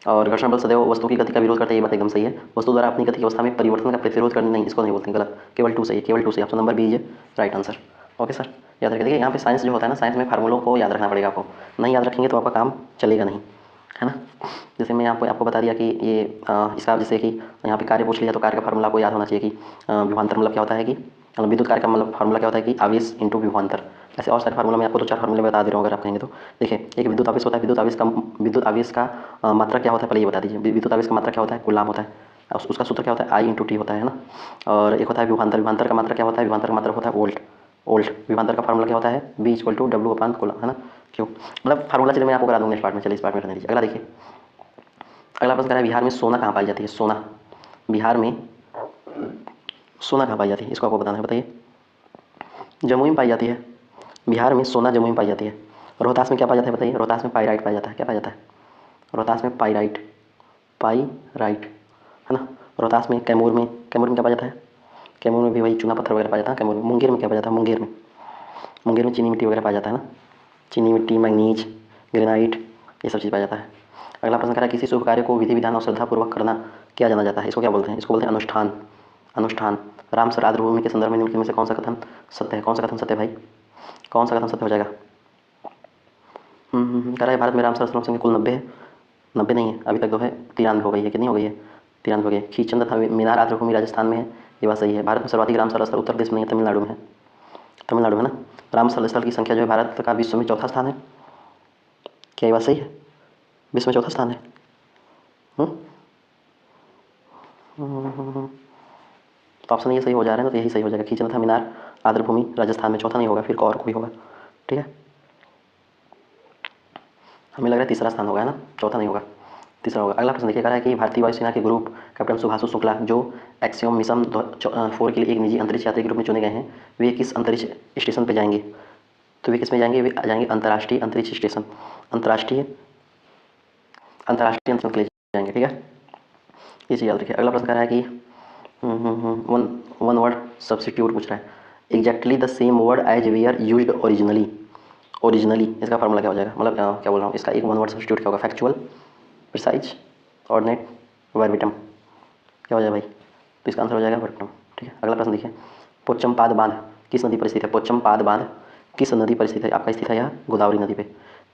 और घर्षण बल सदैव वस्तु की गति का विरोध करता है, ये बात एकदम सही है। वस्तु द्वारा अपनी गति की अवस्था में परिवर्तन का प्रतिरोध करने, नहीं इसको नहीं बोलते, गलत। केवल 2 सही है, केवल 2 सही। Option number B is right answer. Okay sir, याद रखिए। देखिए यहाँ पे साइंस जो होता है ना, साइंस में फार्मूलों को याद रखना पड़ेगा आपको। नहीं याद रखेंगे तो आपका काम चलेगा नहीं, है ना। जैसे मैं आपको बता दिया कि ये इसका, जैसे कि यहाँ पे कार्य पूछ लिया तो कार्य का फार्मूला आपको याद होना चाहिए कि विभवांतर मतलब क्या होता है, कि मतलब विद्युत कार्य का मतलब फार्मूला क्या होता है कि आवेश इंटू विभवांतर। ऐसे और सारे फार्मूला मैं आपको 2-4 फार्मूले बता दे रहा हूँ, अगर आप कहेंगे तो। देखिए एक विद्युत आवेश होता है, विद्युत आवेश का मात्रा क्या होता है पहले ये बता दीजिए। विद्युत आवेश का मात्रा क्या होता है, कूलाम होता है। उसका सूत्र क्या होता है, I इंटू टी होता है ना। और एक होता है विभवांतर, विभवांतर का मात्रा क्या होता है, विभवांतर का मात्रा होता है वोल्ट। विभवांतर का फार्मूला क्या होता है, B = W/कूलम, है ना। क्यों मतलब फार्मूला, चलिए मैं आपको करा दूँगा इस पार्ट में। चलिए इस पार्ट में रहने दीजिए। अगला देखिए, अगला प्रश्न कह रहा है बिहार में सोना कहाँ पाई जाती है। सोना, बिहार में सोना कहाँ पाई जाती है, इसको आपको बताना है, बताइए। जमुई में पाई जाती है। बिहार में सोना जमुई में पाई जाती है। रोहतास में क्या पाया जाता है बताइए? रोहतास में पाइराइट पाया जाता है। क्या पाया जाता है? रोहतास में पाइराइट, पाइराइट, है ना। रोहतास में, कैमूर में क्या पाया जाता है? कैमूर में भी वही चूना पत्थर वगैरह पाया जाता है। कैमूर में, मुंगेर में क्या पाया जाता है? मुंगेर में चीनी मिट्टी वगैरह पाया जाता है ना। चीनी मिट्टी, मैग्नीज, ग्रेनाइट, ये सब चीज़ पाया जाता है। अगला प्रश्न कह रहा है किसी शुभ कार्य को विधि विधान और श्रद्धापूर्वक करना क्या जाना जाता है? इसको क्या बोलते हैं? इसको बोलते हैं अनुष्ठान। अनुष्ठान। राम श्राद्ध भूमि के संदर्भ में निम्नलिखित में से कौन सा कथन सत्य है? कौन सा कथन सत्य है भाई? कौन सा कथन सत्य हो जाएगा? कह रहा है भारत में राम श्राद्ध संख्या कुल 90 है। 90 नहीं है, अभी तक तो है 93 हो गई है। कितनी हो गई है? 93 हो गई है। खींचचंद तथा मीनार आर्द्रभूमि राजस्थान में है, ये बात सही है। भारत में सर्वाधिक राम स्थल उत्तर प्रदेश में नहीं है, तमिलनाडु में है। तमिलनाडु में ना राम स्थल की संख्या जो है भारत का विश्व में चौथा स्थान है। क्या ये बात सही है? विश्व में चौथा स्थान है। तो ऑप्शन ये सही हो जा रहा है ना, तो यही सही हो जाएगा। खींचना था मीनार आर्द्रभूमि राजस्थान में, चौथा नहीं होगा, फिर और कोई होगा। ठीक है, हमें लग रहा है तीसरा स्थान होगा, है ना, चौथा नहीं होगा, तीसरा होगा। अगला प्रश्न देखिए, कह रहा है कि भारतीय वायुसेना के ग्रुप कैप्टन सुभाषु शुक्ला जो एक्सियोम मिशन 4 के लिए एक निजी अंतरिक्ष यात्री के रूप में चुने गए हैं, वे किस अंतरिक्ष स्टेशन पर जाएंगे? तो वे किस में जाएंगे? वे जाएंगे अंतर्राष्ट्रीय अंतरिक्ष स्टेशन, अंतर्राष्ट्रीय अंतरिक्ष के लिए जाएंगे। ठीक है, ये चीज़ याद रखिए। अगला प्रश्न कह रहा है कि वन वर्ड सब्सिट्यूट पूछ रहा है। Exactly the same word as we are used originally. Originally इसका फॉर्मूला क्या हो जाएगा? मतलब क्या बोल रहा हूँ, इसका एक वन वर्ड सब्सिट्यूट क्या होगा? Factual, precise, ordinate, verbatim. क्या हो जाएगा भाई? तो इसका आंसर हो जाएगा वर्बिटम। ठीक है, अगला प्रश्न देखिए, पोचमपाद बांध किस नदी पर स्थित है? पोचमपाद बांध किस नदी पर स्थित है? आपका स्थित है यह गोदावरी नदी पे।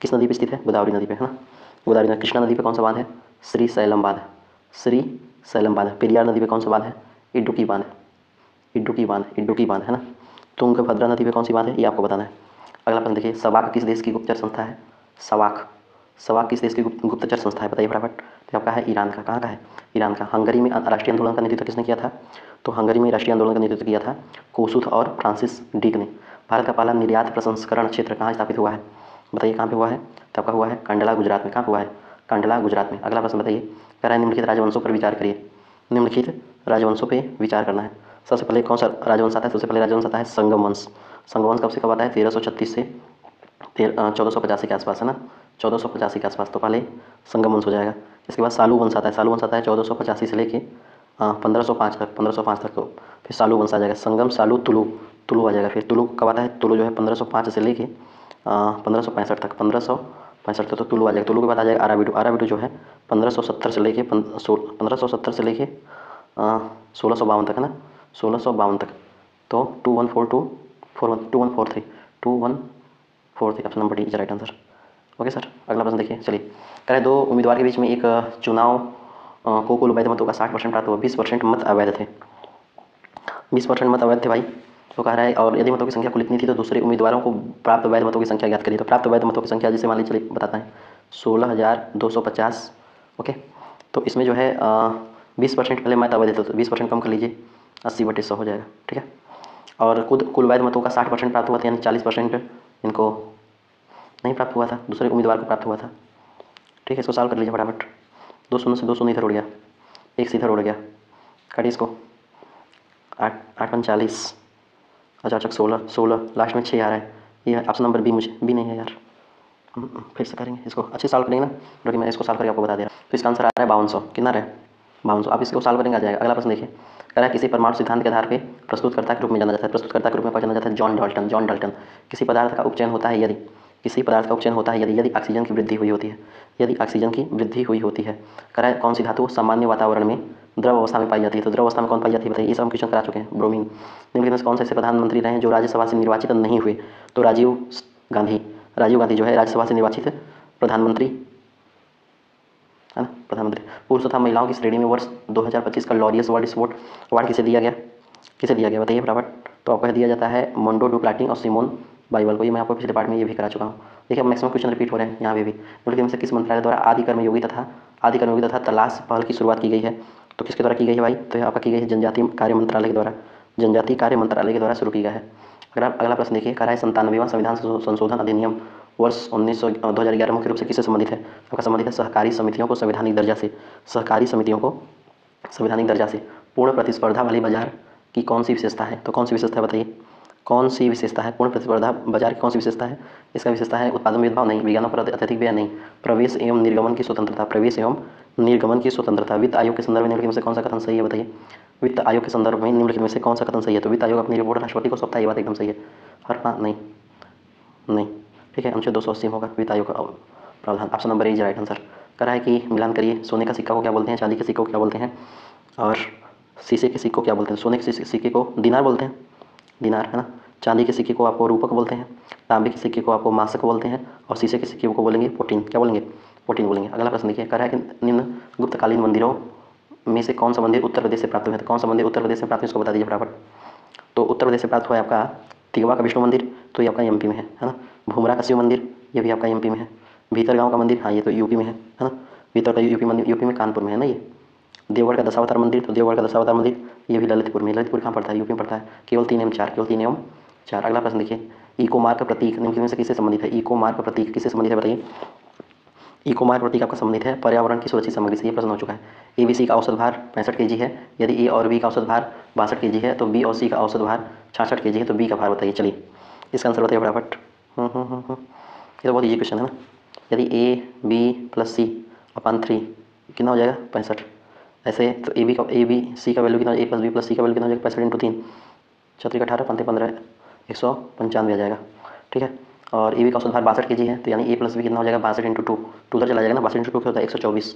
किस नदी पे स्थित है? गोदावरी नदी पे, है ना। गोदावरी नदी। कृष्णा नदी पे कौन सा बांध है? श्री सैलम बांध, श्री सैलम बांध। पेरियार नदी पे कौन सा बांध है? इडुक्की बांध, इडुक्की बांध, इडुक्की बांध, है ना। तुंगभद्रा नदी पे कौन सी बांध है? ये आपको बताना है। अगला प्रश्न देखिए, सवाक किस देश की गुप्तचर संस्था है? सवाक, सवाक किस देश की गुप्तचर संस्था है? बताइए फटाफट। तो आपका है ईरान का। कहाँ का है? ईरान का। हंगरी में राष्ट्रीय आंदोलन का नेतृत्व किसने किया था? तो हंगरी में राष्ट्रीय आंदोलन का नेतृत्व किया था कोसुथ और फ्रांसिस डीक ने। भारत का पहला निर्यात प्रसंस्करण क्षेत्र कहाँ स्थापित हुआ है? बताइए कहाँ पे हुआ है? तो आपका हुआ है कंडला, गुजरात में। कहाँ पे हुआ है? कंडला, गुजरात में। अगला प्रश्न बताइए, कह रहा है निम्नलिखित राजवंशों पर विचार करिए। निम्नलिखित राजवंशों पे विचार करना है। सबसे पहले कौन सा राजवंश आता है? सबसे पहले राजवंश आता है संगम वंश। संगम वंश कब से कब आता है? 1336 से 1485 के आसपास, है ना, 1485 के आसपास। तो पहले संगम वंश हो जाएगा। इसके बाद सालू वंश आता है। सालू वंश आता है 1485 से लेके 1505 तक, 1505 तक। तो फिर सालू वंश आ जाएगा। संगम, सालू, तुलु, तुलु आ जाएगा। फिर तुलु कब आता है? तुलु जो है 1505 से लेके 1565 तक, 1565 तक तो तुलु आ जाएगा। तुलु के बाद आ जाएगा आराबिडू। आराबिडू जो है 1570 से लेके 1570 से लेके 1652 तक, है ना, 1652 तक। तो 2142 2143 option number D is right answer. Okay sir, अगला प्रश्न देखिए। चलिए, कह रहे दो उम्मीदवार के बीच में एक चुनाव को कुल वैध मतों का 60% प्राप्त हुआ, 20% मत अवैध थे, 20% मत अवैध थे भाई। तो कह रहा है और यदि मतों की संख्या कुल इतनी थी तो दूसरे उम्मीदवारों को प्राप्त वैध मतों की संख्या ज्ञात करिए। तो प्राप्त वैध मतों की संख्या जैसे मान लीजिए, चलिए बताता है 16,250। ओके, तो इसमें जो है 20% पहले मत अवैध थे, तो 20% कम कर लीजिए, 80/100 हो जाएगा। ठीक है, और कुल वैध मतों का 60% प्राप्त हुआ था, यानी 40% इनको नहीं प्राप्त हुआ था, दूसरे उम्मीदवार को प्राप्त हुआ था। ठीक है, इसको सॉल्व कर लीजिए फटाफट। 2 शून्य से 2 शून्य इधर उड़ गया, 1 से इधर उड़ गया, काटिए इसको। 8 8 45, अच्छा 16 लास्ट में 6 आ रहा है। ये ऑप्शन नंबर बी, मुझे बी नहीं है यार। फिर से करेंगे इसको, अच्छे सॉल्व करेंगे ना, जो कि मैं इसको सॉल्व करके आपको बता दे रहा हूँ। तो इसका आंसर आ रहा है 5200। कितना रहे? 5200। आप इसको सॉल्व करेंगे आ जाएगा। अगला प्रश्न देखिए, कह रहा है किसी परमाणु सिद्धांत के आधार पर प्रस्तुतकर्ता के रूप में जाना जाता है। प्रस्तुतकर्ता के रूप में कौन जाना जाता है? John Dalton. John Dalton. किसी पदार्थ का उपचयन होता है यदि, किसी पदार्थ का उपचयन होता है यदि ऑक्सीजन की वृद्धि हुई होती है, यदि ऑक्सीजन की वृद्धि हुई होती है। कह रहा है कौन सी धातु सामान्य वातावरण में द्रव अवस्था में पाई जाती है? तो द्रव अवस्था में कौन पाई जाती है बताइए? ये सब हम क्वेश्चन करा चुके हैं। ब्रोमीन। निम्नलिखित में से कौन से ऐसे प्रधानमंत्री रहे जो राज्यसभा से निर्वाचित नहीं हुए? तो राजीव गांधी। राजीव गांधी जो है राज्यसभा से निर्वाचित प्रधानमंत्री, है ना, प्रधानमंत्री। पुरुष तथा महिलाओं की श्रेणी में वर्ष 2025 का लॉरियस वर्ल्ड स्पोर्ट अवार्ड किसे दिया गया? किसे दिया गया बताइए फटाफट। तो आपको दिया जाता है मोंडो डुप्लाटी और सिमोन बाइबल को। ये मैं आपको पिछले पार्ट में ये भी करा चुका हूँ। देखिए, मैक्सिमम क्वेश्चन रिपीट हो रहे हैं यहाँ पे भी। निम्नलिखित में से किस मंत्रालय द्वारा आदि कर्मयोगी तथा तलाश पहल की शुरुआत की गई है? तो किसके द्वारा की गई है भाई? तो आपका की गई है जनजातीय कार्य मंत्रालय के द्वारा, जनजातीय कार्य मंत्रालय के द्वारा शुरू की गया है। अगला प्रश्न देखिए, कह रहा है 97वां संविधान संशोधन अधिनियम वर्ष 2011 मुख्य रूप से किससे संबंधित है? आपका संबंधित है सहकारी समितियों को संवैधानिक दर्जा से, सहकारी समितियों को संवैधानिक दर्जा से। पूर्ण प्रतिस्पर्धा वाली बाजार की कौन सी विशेषता है? तो कौन सी विशेषता है बताइए? कौन सी विशेषता है? पूर्ण प्रतिस्पर्धा बाजार की कौन सी विशेषता है? इसका विशेषता है उत्पादन भेदभाव नहीं, विज्ञानों पर अत्यधिक व्यय नहीं, प्रवेश एवं निर्गमन की स्वतंत्रता, प्रवेश एवं निर्गमन की स्वतंत्रता। वित्त आयोग के संदर्भ में निम्नलिखित में से कौन सा कथन सही है बताइए? वित्त आयोग के संदर्भ में निम्नलिखित में से कौन सा कथन सही है? तो वित्त आयोग अपनी रिपोर्ट राष्ट्रपति को सौंपता है, ये बात एकदम सही है। हर हाँ नहीं नहीं, ठीक है, अनुच्छेद 280 होगा वित्त आयोग का प्रावधान। Option number A is right answer. कह रहा है कि मिलान करिए, सोने का सिक्का को क्या बोलते हैं, चांदी के सिक्के को क्या बोलते हैं, और शीशे के सिक्के को क्या बोलते हैं? सोने के सिक्के को दिनार बोलते हैं, दिनार है ना। चांदी के सिक्के को आपको रूपक बोलते हैं, तांबे के सिक्के को आपको मासक बोलते हैं, और शीशे के सिक्के को बोलेंगे पोटीन। क्या बोलेंगे? पोटीन बोलेंगे। अगला प्रश्न देखिए, कह रहा है कि निम्न गुप्तकालीन मंदिरों में से कौन सा मंदिर उत्तर प्रदेश से प्राप्त हुआ है? तो कौन सा मंदिर उत्तर प्रदेश से प्राप्त है, इसको बता दीजिए फटाफट। तो उत्तर प्रदेश से प्राप्त हुआ है आपका तिगवा का विष्णु मंदिर, तो ये आपका एमपी में है ना। भूमरा का शिव मंदिर, ये भी आपका एमपी में है। भीतर गाँव का मंदिर, हाँ ये तो यूपी में है ना। भीतर का यूपी मंदिर यूपी में कानपुर में है ना ये। देवगढ़ का दशावतार मंदिर, तो देवगढ़ का दशावतार मंदिर ये भी ललितपुर में। ललितपुर कहाँ पड़ता है? यूपी में पड़ता है। केवल 3 एवं 4, केवल 3 एवं 4। अगला प्रश्न देखिए, इको मार्क का प्रतीक निम्नलिखित में से किससे संबंधित है? इको मार्क का प्रतीक किससे संबंधित है बताइए? इको मार्क प्रतीक आपका संबंधित है पर्यावरण की सुरक्षित सामग्री से। ये प्रश्न हो चुका है। ABC का औसत भार 65 kg है। यदि ए और बी का औसत भार 62 kg है, तो बी और सी का औसत भार 66 kg है, तो बी का भार बताइए। चलिए इसका आंसर बताइए फटाफट। ये तो बहुत ईजी क्वेश्चन है ना। यदि AB+C/3 कितना हो जाएगा? 65। ऐसे तो ABC का वैल्यू कितना? A+B+C का वैल्यू कितना हो जाएगा? 65 × 3, 36 18 5 15 195 आ जाएगा, ठीक है। और AB का औसत भार 62 kg है, तो यानी A+B कितना हो जाएगा? 62 × 2, 2 उधर चला जाएगा ना, 62 × 2 क्या होता है? 124।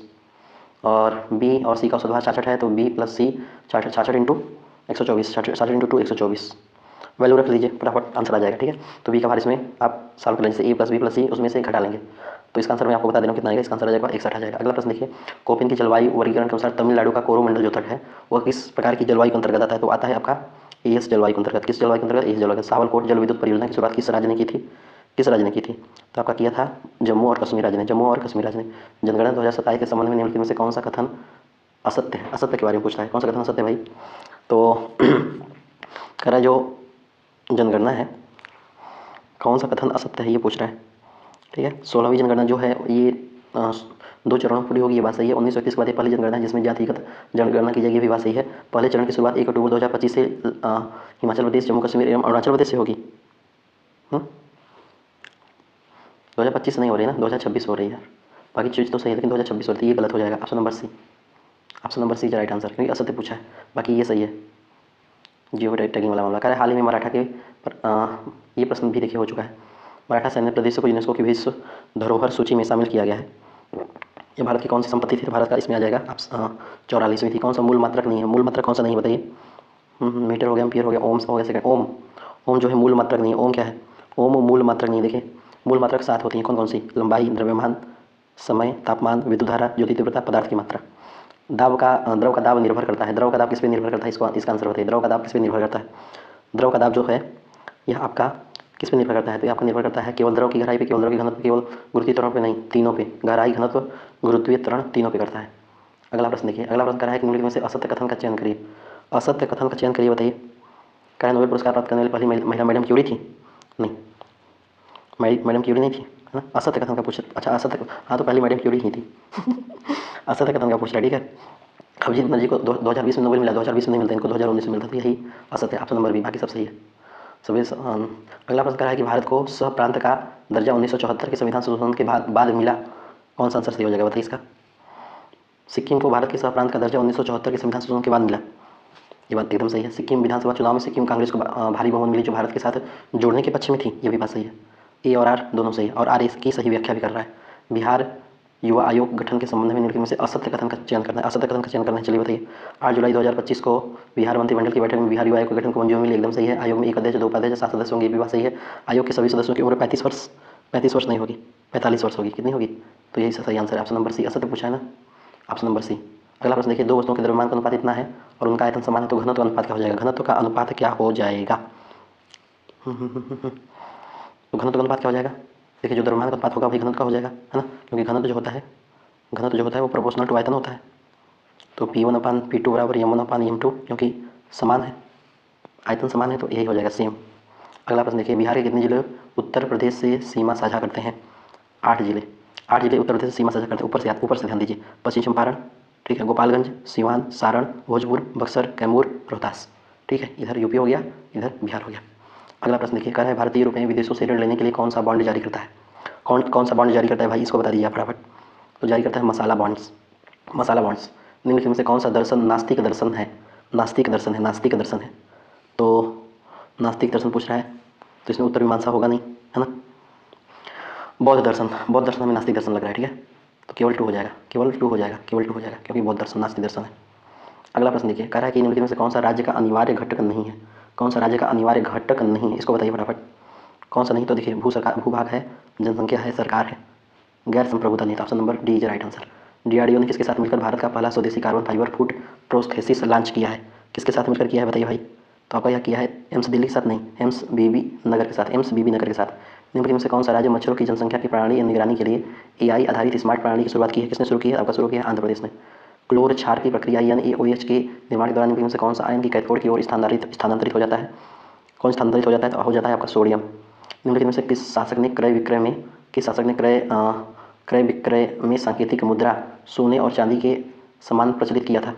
और B और C का औसत भार 66 है, तो B+C 66 × 124, 66 × 2 124 वैल्यू रख लीजिए, फटाफट आंसर आ जाएगा, ठीक है। तो बी का भार इसमें आप सॉल्व कर लेंगे, जैसे A+B+C उसमें से घटा लेंगे, तो इसका आंसर मैं आपको बता दे रहा हूँ कितना आएगा। इसका आंसर आ जाएगा 61 आ जाएगा। अगला प्रश्न देखिए, कोपेन की जलवायु वर्गीकरण के अनुसार तमिलनाडु का कोरोमंडल जो तट है वह किस प्रकार की जलवायु के अंतर्गत आता है? तो आता है आपका एस जलवायु के अंतर्गत। किस जलवायु के अंतर्गत? एस जलवायु। सावलकोट जल विद्युत परियोजना की शुरुआत किस राज्य ने की थी? किस राज्य ने की थी? तो आपका किया था जम्मू और कश्मीर राज्य ने। जम्मू और कश्मीर राज्य ने। जनगणना 2027 के संबंध में निम्नलिखित में से कौन सा कथन असत्य है? असत्य के बारे में पूछता है, कौन सा कथन असत्य है भाई? तो कह रहा है जो जनगणना है कौन सा कथन असत्य है ये पूछ रहा है, ठीक है। 16वीं जनगणना जो है ये 2 चरणों में पूरी होगी, ये बात सही है। 1931 के बाद ये पहली जनगणना है जिसमें जातिगत जनगणना की जाएगी, ये भी बात सही है। पहले चरण की शुरुआत 1 अक्टूबर 2025 से हिमाचल प्रदेश, जम्मू कश्मीर एवं अरुणाचल प्रदेश से होगी। 2025 से नहीं हो रही है ना, 2026 हो रही है। बाकी चीज़ तो सही है लेकिन 2026 हो रही है, ये गलत हो जाएगा। Option number C, option number C is right answer, क्योंकि असत्य पूछा है, बाकी ये सही है। जियो टैगिंग वाला मामला। कह रहा है हाल ही में मराठा के ये प्रश्न भी देखिए हो चुका है। मराठा सैन्य प्रदेशों को यूनेस्को की विश्व धरोहर सूची में शामिल किया गया है। ये भारत की कौन सी संपत्ति थी? तो भारत का इसमें आ जाएगा 44वीं थी। कौन सा मूल मात्रक नहीं है? मूल मात्रक कौन सा नहीं है बताइए? मीटर हो गया, एम्पियर हो गया, ओम्स हो गया, सेकंड ओम। ओम जो है मूल मात्रक नहीं है। ओम क्या है? ओम मूल मात्रक नहीं है। देखिए मूल मात्रक 7 होती हैं, कौन कौन सी? लंबाई, द्रव्यमान, समय, तापमान, विद्युत धारा, ज्योति तीव्रता, पदार्थ की मात्रा। द्रव का दाब निर्भर करता है। द्रव का दाब किस पे निर्भर करता है? इसका आंसर बताइए। द्रव का दाब किस पे निर्भर करता है? द्रव का दाब जो है यह आपका किस पे निर्भर करता है? तो ये आपका निर्भर करता है केवल द्रव की गहराई पे, केवल द्रव की घनत्व पे, केवल गुरुत्वीय त्वरण पे नहीं, तीनों पे। गहराई, घनत्व, गुरुत्वीय त्वरण तीनों पे करता है। अगला प्रश्न देखिए, अगला प्रश्न कर रहा है कि निम्नलिखित में से असत्य कथन का चयन करिए। असत्य कथन का चयन करिए बताइए। क्या नोबेल पुरस्कार प्राप्त करने वाली पहली महिला मैडम क्यूरी थी? नहीं, मैडम क्यूरी नहीं थी, है ना। असत्य कथन का पूछ, अच्छा असत्य, हाँ तो पहली मैडम क्यूरी ही थी। असत्य कथन का पूछ रहा है, ठीक है। अभिजीत बनर्जी को 2020 में नोबेल मिला, 2020 में नहीं मिलता इनको, 2019 में मिलता था, यही असत्य है। ऑप्शन नंबर बी, बाकी सब सही है। सभी अगला प्रश्न कहा है कि भारत को सह प्रांत का दर्जा 1974 के संविधान संशोधन के बाद मिला। कौन सा आंसर सही हो जाएगा बताइए इसका? सिक्किम को भारत के सह प्रांत का दर्जा 1974 के संविधान संशोधन के बाद मिला, ये बात एकदम सही है। सिक्किम विधानसभा चुनाव में सिक्किम कांग्रेस को भारी बहुमत मिली जो भारत के साथ जोड़ने के पक्ष में थी, ये भी बात सही है। ए और आर दोनों सही है, और आर इसकी सही व्याख्या भी कर रहा है। बिहार युवा आयोग गठन के संबंध में निम्नलिखित में से असत्य कथन का चयन करना है। असत्य कथन का चयन करना है, चलिए बताइए। 8 जुलाई 2025 को बिहार मंत्रिमंडल की बैठक में बिहार युवा आयोग के गठन को मंजूरी मिली, एकदम सही है। आयोग में 1 अध्यक्ष, 2 उपाध्यक्ष, 7 सदस्य होंगे, ये भी बात सही है। आयोग के सभी सदस्यों की उम्र 35 वर्ष नहीं होगी, 45 वर्ष होगी। कितनी होगी? तो यही सही आंसर है, ऑप्शन नंबर सी। असत्य पूछा है ना, ऑप्शन नंबर सी। अगला प्रश्न देखिए, 2 वस्तुओं के द्रव्यमान का अनुपात इतना है और उनका आयतन समान है, तो घनत्व अनुपात क्या हो जाएगा? घनत्व का अनुपात क्या हो जाएगा? तो घनत्व का अनुपात क्या हो जाएगा? देखिए जो द्रव्यमान का अनुपात होगा वही घनत्व का हो जाएगा, है ना, क्योंकि घनत्व जो होता है वो प्रोपोर्शनल टू आयतन होता है। तो P1/P2 बराबर M1/M2, क्योंकि समान है, आयतन समान है, तो यही हो जाएगा सेम। अगला प्रश्न देखिए, बिहार के कितने जिले उत्तर प्रदेश से सीमा साझा करते हैं? 8 जिले। 8 जिले उत्तर प्रदेश से सीमा साझा करते हैं। ऊपर से ध्यान दीजिए, पश्चिम चंपारण, ठीक है, गोपालगंज, सिवान, सारण, भोजपुर, बक्सर, कैमूर, रोहतास, ठीक है। इधर यूपी हो गया, इधर बिहार हो गया। अगला प्रश्न देखिए, कह रहा है भारतीय रुपये विदेशों से ऋण लेने के लिए कौन सा बॉन्ड जारी करता है? कौन सा बॉन्ड जारी करता है भाई, इसको बता दीजिए फटाफट। तो जारी करता है मसाला बॉन्ड्स। मसाला बॉन्ड्स निम्नलिखित में से कौन सा दर्शन नास्तिक दर्शन है? नास्तिक दर्शन है, नास्तिक दर्शन है। तो नास्तिक दर्शन पूछ रहा है, तो इसमें उत्तर मीमांसा होगा नहीं, है ना। बौद्ध दर्शन, बौद्ध दर्शन हमें नास्तिक दर्शन लग रहा है, ठीक है। तो केवल 2 हो जाएगा, केवल 2 हो जाएगा, केवल 2 हो जाएगा, क्योंकि बौद्ध दर्शन नास्तिक दर्शन है। अगला प्रश्न देखिए, कह रहा है कि निम्नलिखित में से कौन सा राज्य का अनिवार्य घटक नहीं है? कौन सा राज्य का अनिवार्य घटक नहीं है, इसको बताइए फटाफट। कौन सा नहीं? तो देखिए, भूभाग है, जनसंख्या है, सरकार है, गैर संप्रभुता नहीं। Option number D is right answer. DRDO ने किसके साथ मिलकर भारत का पहला स्वदेशी carbon fibre food prosthesis launch किया है? किसके साथ मिलकर किया है बताइए भाई। तो आपका यह किया है एम्स दिल्ली के साथ नहीं, एम्स बीबी नगर के साथ, एम्स बीबी नगर के साथ। निम्नलिखित में से कौन सा राज्य मच्छरों की जनसंख्या की प्रणाली या निगरानी के लिए एआई आधारित स्मार्ट प्रणाली की शुरुआत की है? किसने शुरू की है? आपका शुरू किया है आंध्र प्रदेश ने। क्लोर क्षार की प्रक्रिया NaOH के निर्माण के दौरान निम्नलिखित में से कौन सा आयन की कैथोड की ओर स्थानांतरित हो जाता है? कौन स्थानांतरित हो जाता है? तो हो जाता है आपका सोडियम। निम्नलिखित में से किस शासक ने क्रय विक्रय में सांकेतिक मुद्रा सोने और चांदी के समान प्रचलित किया था?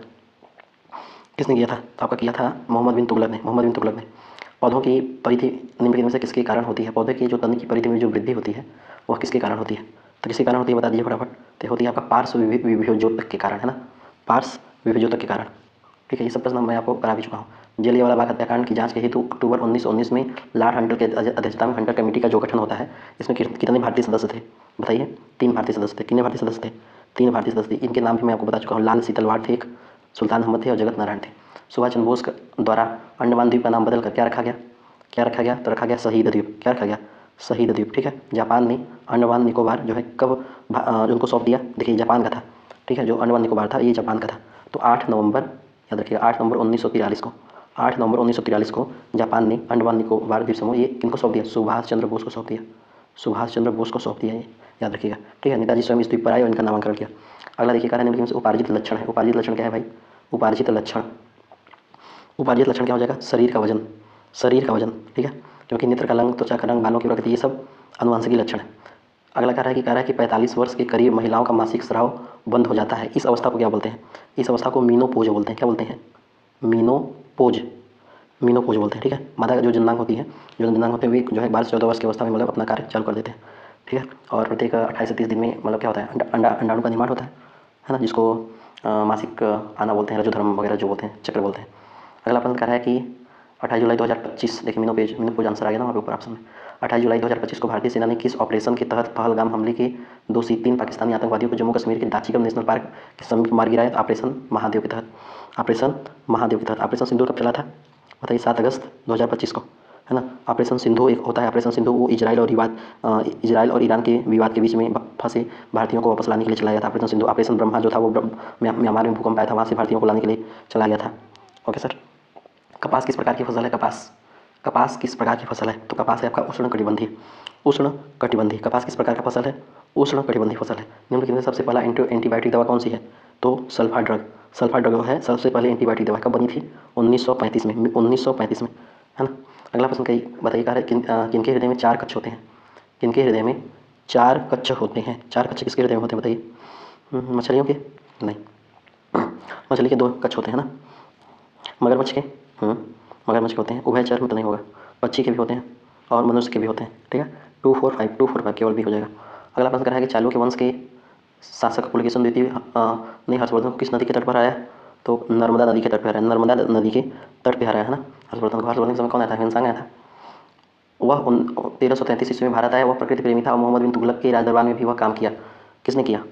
किसने किया था? तो आपका किया था मोहम्मद बिन तुगलक ने। मोहम्मद बिन तुगलक ने। पौधों की परिधि निम्नलिखित में से किसके कारण होती है? पौधे की जो तन की परिधि में जो वृद्धि होती है वह किसके कारण होती है? तो किसके कारण होती है बता दीजिए फटाफट। तो होती है आपका पार्श्व विभेद्योतक के कारण, है ना, पार्श्व विभेद्योतक के कारण। ठीक है, ये सब प्रश्न मैं आपको करा भी चुका हूँ। जलियांवाला बाग हत्याकांड की जांच के हेतु अक्टूबर 1919 में लॉर्ड हंटर के अध्यक्षता में हंटर कमेटी का जो गठन होता है, इसमें कितने भारतीय सदस्य थे बताइए? 3 भारतीय सदस्य थे। कितने भारतीय सदस्य थे? 3 भारतीय सदस्य थे। इनके नाम भी मैं आपको बता चुका हूँ। लाल सीतलवाड़ थे एक, सुल्तान अहमद थे और जगत नारायण थे। सुभाष चंद्र बोस द्वारा अंडमान द्वीप का नाम बदल कर क्या रखा गया? क्या रखा गया? तो रखा गया शहीद द्वीप। क्या रखा गया? शहीद द्वीप। ठीक है। जापान ने अंडमान निकोबार जो है कब उनको सौंप दिया? देखिए जापान का था, ठीक है, जो अंडमान निकोबार था ये जापान का था। तो 8 नवंबर, याद रखिएगा 8 नवंबर 1943 को, 8 नवंबर 1943 को जापान ने अंडमान निकोबार द्वीप समूह ये किनको सौंप दिया? सुभाष चंद्र बोस को सौंप दिया। सुभाष चंद्र बोस को सौंप दिया ये, याद रखिएगा। ठीक है, नेताजी स्वयं इस द्वीप पर आए और इनका नामकरण किया। अगला देखिए, कारण निम्नलिखित में से उपार्जित लक्षण है। उपार्जित लक्षण क्या है भाई? उपार्जित लक्षण, उपार्जित लक्षण क्या हो जाएगा? शरीर का वजन, शरीर का वजन। ठीक है, क्योंकि नेत्र का रंग, त्वचा का रंग, बालों की प्रकृति, ये सब अनुवांशिक लक्षण है। अगला कह रहा है कि 45 वर्ष के करीब महिलाओं का मासिक स्राव बंद हो जाता है। इस अवस्था को क्या बोलते हैं? इस अवस्था को मीनोपोज बोलते हैं। क्या बोलते हैं? मीनोपोज, मीनोपोज बोलते हैं। ठीक है, मादा का जो जननांग होती है, जो जननांग होते हैं वे जो है 12 से 14 वर्ष की अवस्था में मतलब अपना कार्य चालू कर देते हैं। ठीक है, और प्रत्येक 28 से 30 दिन में मतलब क्या होता है? अंडाणु का निर्माण होता है ना, जिसको मासिक आना बोलते हैं, रजोधर्म वगैरह जो बोलते हैं, चक्र बोलते हैं। अगला प्रश्न कह रहा है कि 28 जुलाई 2025, देखिए मीनोपोज आंसर आ गया ना वहाँ पे ऊपर ऑप्शन में। 28 जुलाई 2025 को भारतीय सेना ने किस ऑपरेशन के तहत पहलगाम हमले के दोषी 3 पाकिस्तानी आतंकवादियों को जम्मू कश्मीर के दाचिगम नेशनल पार्क के समीप मार गिराया? ऑपरेशन महादेव के तहत। ऑपरेशन महादेव के तहत। ऑपरेशन सिंदूर कब चला था बताइए? 7 अगस्त 2025 को, है ना। ऑपरेशन सिंधु एक होता है, ऑपरेशन सिंधु वो इजराइल और ईरान के विवाद के बीच में फंसे भारतीयों को वापस लाने के लिए चलाया गया था ऑपरेशन सिंधु। ऑपरेशन ब्रह्मा जो था वो म्यांमार में भूकंप आया था, वहाँ से भारतीयों को लाने के लिए चलाया गया था। Okay sir. कपास किस प्रकार की फसल है? कपास किस प्रकार की फसल है? तो कपास है आपका उष्णकटिबंधीय, उष्णकटिबंधीय। कपास किस प्रकार का फसल है? उष्णकटिबंधीय फसल है। निम्नलिखित में सबसे पहला एंटीबायोटिक दवा कौन सी है? तो सल्फा ड्रग। सल्फा ड्रग है सबसे पहले एंटीबायोटिक दवा। कब बनी थी? 1935 में, 1935 में, है ना। अगला प्रश्न कही बताइए, कह रहे किनके हृदय में 4 कक्ष होते हैं? किनके हृदय में 4 कक्ष होते हैं? 4 कक्ष किसके हृदय में होते हैं बताइए? मछलियों के? नहीं, मछली के 2 कक्ष होते हैं ना, मगरमच्छ के, मगरमच्छ के होते हैं। उभयचर में तो नहीं होगा, पक्षी के भी होते हैं और मनुष्य के भी होते हैं। ठीक है, 2 4 5, 2 4 5 केवल भी हो जाएगा। अगला प्रश्न कर है कि चालुक्य वंश के शासक पुलकेशिन द्वितीय ने हर्षवर्धन को किस नदी के तट पर हराया? तो नर्मदा नदी के तट पर हराया, नर्मदा नदी के तट पर हराया, है ना। हर्षवर्धन को, हर्षवर्धन के समय कौन आया था? ह्वेनसांग आया था। वह 1333 ईस्वी में भारत आया। वह प्रकृति प्रेमी था और मोहम्मद बिन तुगलक के राज दरबार में भी वह काम किया। किसने किया?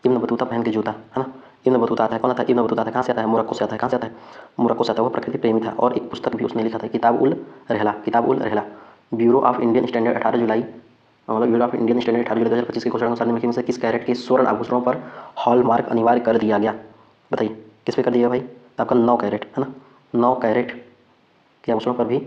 इब्न बतूता पहन के जूता, है ना। इब्न बतूता आता है, कौन आता है? इब्न बतूता आता है, कहाँ से आता है? मोरक्को से आता है। कहाँ से आता है? मोरक्को से आता है। वो प्रकृति प्रेमी था और एक पुस्तक भी उसने लिखा था, किताब उल रहला, किताब उल रहला। ब्यूरो ऑफ इंडियन स्टैंडर्ड 18 जुलाई, मतलब ब्यूरो ऑफ इंडियन स्टैंडर्ड 18 जुलाई 2025 की घोषणा अनुसार निम्नलिखित में से किस कैरेट के स्वर्ण आभूषणों पर हॉलमार्क अनिवार्य कर दिया गया? बताइए किस पे कर दिया भाई? आपका 9 कैरेट, है ना, 9 कैरेट के आभूषणों पर भी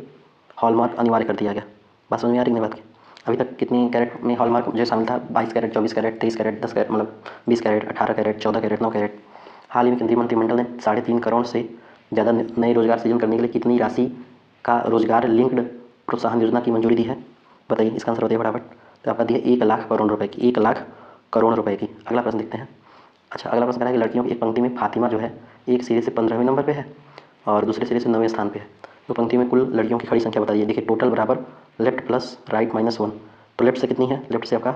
हॉलमार्क अनिवार्य कर दिया गया। बात समझ में आ रही है बात की? अभी तक कितनी कैरेट में हॉलमार्क जो शामिल था? 22 कैरेट, 24 कैरेट, 23 कैरेट, 10 कैरेट, मतलब 20 कैरेट, 18 कैरेट, 14 कैरेट, 9 कैरेट। हाल ही में केंद्रीय मंत्रिमंडल ने 3.5 करोड़ से ज़्यादा नए रोजगार सृजन करने के लिए कितनी राशि का रोजगार लिंक्ड प्रोत्साहन योजना की मंजूरी दी है? बताइए, इसका आंसर बताइए फटाफट। तो आपका दिया 1 लाख करोड़ रुपए की, 1 लाख करोड़ रुपए की। अगला प्रश्न देखते हैं। अच्छा, अगला प्रश्न कह रहा है कि लड़कियों की एक पंक्ति में फातिमा जो है एक सिरे से 15वें नंबर पे है और दूसरे सिरे से 9वें स्थान पे है। तो पंक्ति में कुल लड़कियों की खड़ी संख्या बताइए। देखिए टोटल बराबर लेफ्ट प्लस राइट -1। तो लेफ्ट से कितनी है, लेफ्ट से आपका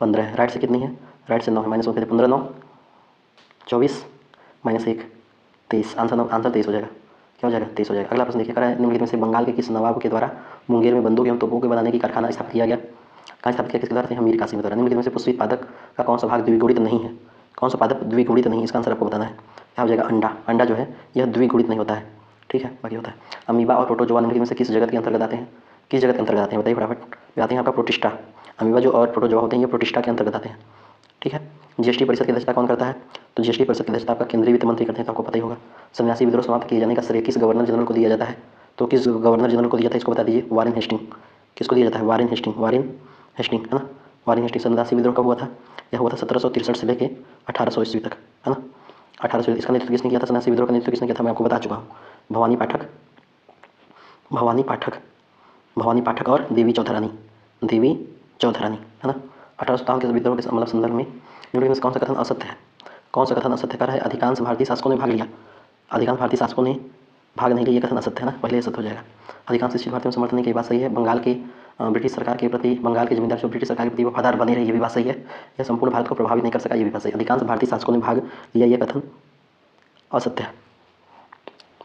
15 है, राइट से कितनी है, राइट से 9 है, -1 कितने 15 9 24 -1 23। आंसर 23 हो जाएगा। क्या हो जाएगा, 23 हो जाएगा। अगला प्रश्न देखिए, कह रहा है निम्नलिखित में से बंगाल के किस नवाब के द्वारा मुंगेर में बंदूक एवं तोपों के बनाने की कारखाना स्थापित किया गया। कहाँ स्थापित किया, किसके द्वारा, हमीर कासिम के द्वारा। निम्नलिखित में से पुष्पित पादप का कौन सा भाग द्विगुणित नहीं है। कौन सा पादप द्विगुणित नहीं है, इसका आंसर आपको बताना है। क्या हो जाएगा, अंडा। अंडा जो है यह द्विगुणित नहीं होता है, ठीक है, बाकी होता है। अमीबा और प्रोटोजोआ निम्नलिखित में से किस जगत के अंतर्गत आते हैं, किस जगत के अंतर्गत आते हैं बताइए फटाफट। आते हैं आपका प्रोटिस्टा। अमीबा जो और प्रोटोजोआ होते हैं ये प्रोटिस्टा के अंतर्गत आते हैं, ठीक है। जीएसटी परिषद की अध्यक्षता कौन करता है, तो जीएसटी परिषद की अध्यक्षता आपका केंद्रीय वित्त मंत्री करते हैं, तो आपको पता ही होगा। सन्यासी विद्रोह समाप्त किए जाने का श्रेय किस गवर्नर जनरल को दिया जाता है, तो किस गवर्नर जनरल को दिया था इसको बता दीजिए। Warren Hasting. किसको दिया जाता है, वारेन हेस्टिंग। वारेन हेस्टिंग है ना, वारेन हेस्टिंग। सन्यासी विद्रोह कब हुआ था, यह हुआ था 1763 से लेकर 1800 ईस्वी तक, है ना, 1800। इसका नेतृत्व किसने किया था, सन्यासी विद्रोह का नेतृत्व किसने किया था, मैं आपको बता चुका हूँ। भवानी पाठक, भवानी पाठक, भवानी पाठक और देवी चौधरानी, देवी चौधरानी, है ना। 1857 के विद्रोह के मतलब संदर्भ में निम्नलिखित में कौन सा कथन असत्य है, कौन सा कथन असत्य कर है। अधिकांश भारतीय शासकों ने भाग लिया, अधिकांश भारतीय शासकों ने भाग नहीं लिया, ये कथन असत्य है ना, पहले असत्य हो जाएगा। अधिकांश शिक्षित भारतीयों में समर्थन नहीं की बात सही है। बंगाल के ब्रिटिश सरकार के प्रति, बंगाल के जमींदार जो ब्रिटिश सरकार के प्रति वफादार बने रहे, ये भी बात सही है। यह संपूर्ण भारत को प्रभावित नहीं कर सका, ये भी बात सही है। अधिकांश भारतीय शासकों ने भाग लिया, यह कथन असत्य है।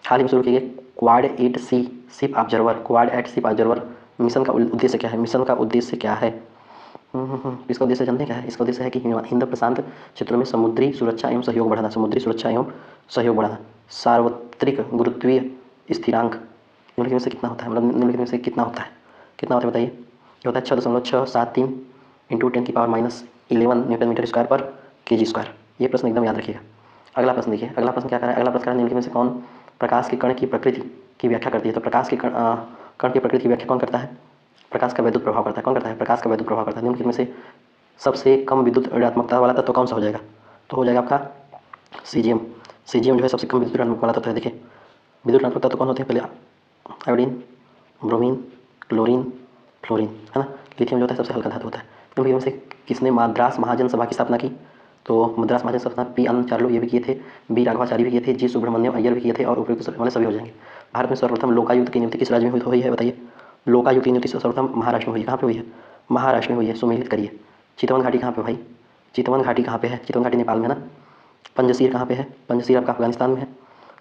हाल ही में शुरू किए गए Quad at sea ship observer, Quad at ship observer mission का उद्देश्य क्या है, मिशन का उद्देश्य क्या है। इसका उद्देश्य जानते हैं क्या है, इसका उद्देश्य है कि हिंद प्रशांत क्षेत्रों में समुद्री सुरक्षा एवं सहयोग बढ़ाना, समुद्री सुरक्षा एवं सहयोग बढ़ाना। सार्वत्रिक गुरुत्वीय स्थिरांक निम्नलिखित में से कितना होता है, मतलब निम्नलिखित में से कितना होता है, कितना होता है बताइए। ये होता है 6.673 × 10⁻11 न्यूटन मीटर स्क्वायर पर kg²। ये प्रश्न एकदम याद रखिएगा। अगला प्रश्न देखिए, अगला प्रश्न क्या कर रहा है, अगला प्रश्न निम्नलिखित में से कौन प्रकाश के कण की प्रकृति की व्याख्या करती है। तो प्रकाश के कण की प्रकृति की व्याख्या कौन करता है, प्रकाश का वैद्युत प्रभाव करता है, कौन करता है, प्रकाश का वैद्युत प्रभाव करता है। निम्नलिखित में से सबसे कम विद्युत ऋणात्मकता वाला तत्व कौन सा हो जाएगा, तो हो जाएगा आपका सीजियम। सीजियम जो है सबसे कम विद्युत ऋणात्मक वाला तत्व है। देखिए विद्युत ऋणात्मक तत्व कौन होते हैं, पहले आयोडीन, ब्रोमीन, क्लोरीन, फ्लोरीन, है ना। लिथियम जो होता है सबसे हल्का धातु होता है। निम्नलिखित में से किसने मद्रास महाजन सभा की स्थापना की, तो मद्रास महाजन सभा पी आनंद ये भी किए थे, बी राघवाचारी भी किए थे, जी सुब्रमण्यम अय्यर भी किए थे, और उपयुक्त वाले सभी हो जाएंगे। भारत में सर्वप्रथम लोकायुक्त की नियुक्ति किस राज्य में हुई है बताइए। लोकायुक्त की नियुक्ति सर्वप्रथम महाराष्ट्र में हुई है। कहाँ पे हुई है, महाराष्ट्र में हुई है। सुमेलित करिए। चितवन घाटी कहाँ पे भाई, चितवन घाटी कहाँ पे है, चितवन घाटी नेपाल में है ना। पंजसीर कहाँ पे है, पंजसीर आपका अफगानिस्तान में है।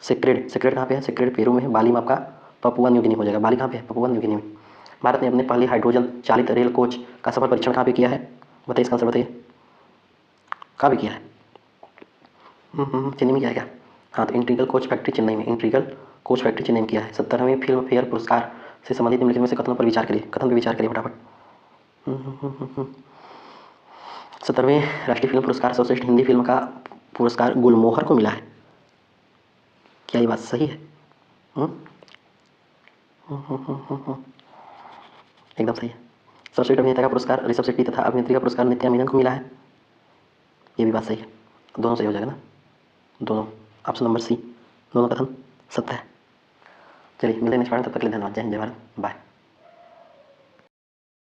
सेक्रेड, सेक्रेड कहाँ पे है, सेक्रेड पेरू में है। बाली में आपका पपुआ न्यू गिनी हो जाएगा। बाली कहाँ पे है, पपुआ न्यू गिनी में। भारत ने अपने पहली हाइड्रोजन चालित रेल कोच का सफल परीक्षण कहाँ पे किया है बताइए, इसका आंसर बताइए, कहाँ पे किया है। चेन्नई में किया है क्या, हाँ तो इंटीग्रल कोच फैक्ट्री चेन्नई में, इंटीग्रल कोच फैक्ट्री चेन्नई में किया है। 70वें फिल्म फेयर पुरस्कार से संबंधित निम्नलिखित में से कथनों पर विचार करिए, कथन पर विचार करिए फटाफट। 70वें राष्ट्रीय फिल्म पुरस्कार सर्वश्रेष्ठ हिंदी फिल्म का पुरस्कार गुलमोहर को मिला है। क्या ये बात सही है, एकदम सही है। सर्वश्रेष्ठ अभिनेता का पुरस्कार ऋषभ शेट्टी तथा अभिनेत्री का पुरस्कार नित्या मेनन को मिला है। ये भी बात सही है, दोनों सही हो जाएगा ना, दोनों। ऑप्शन नंबर सी, दोनों कथन सत्य है। चलिए मिलते हैं नेक्स्ट पार्ट में, तब तक के लिए धन्यवाद। जय हिंद, जय भारत, बाय।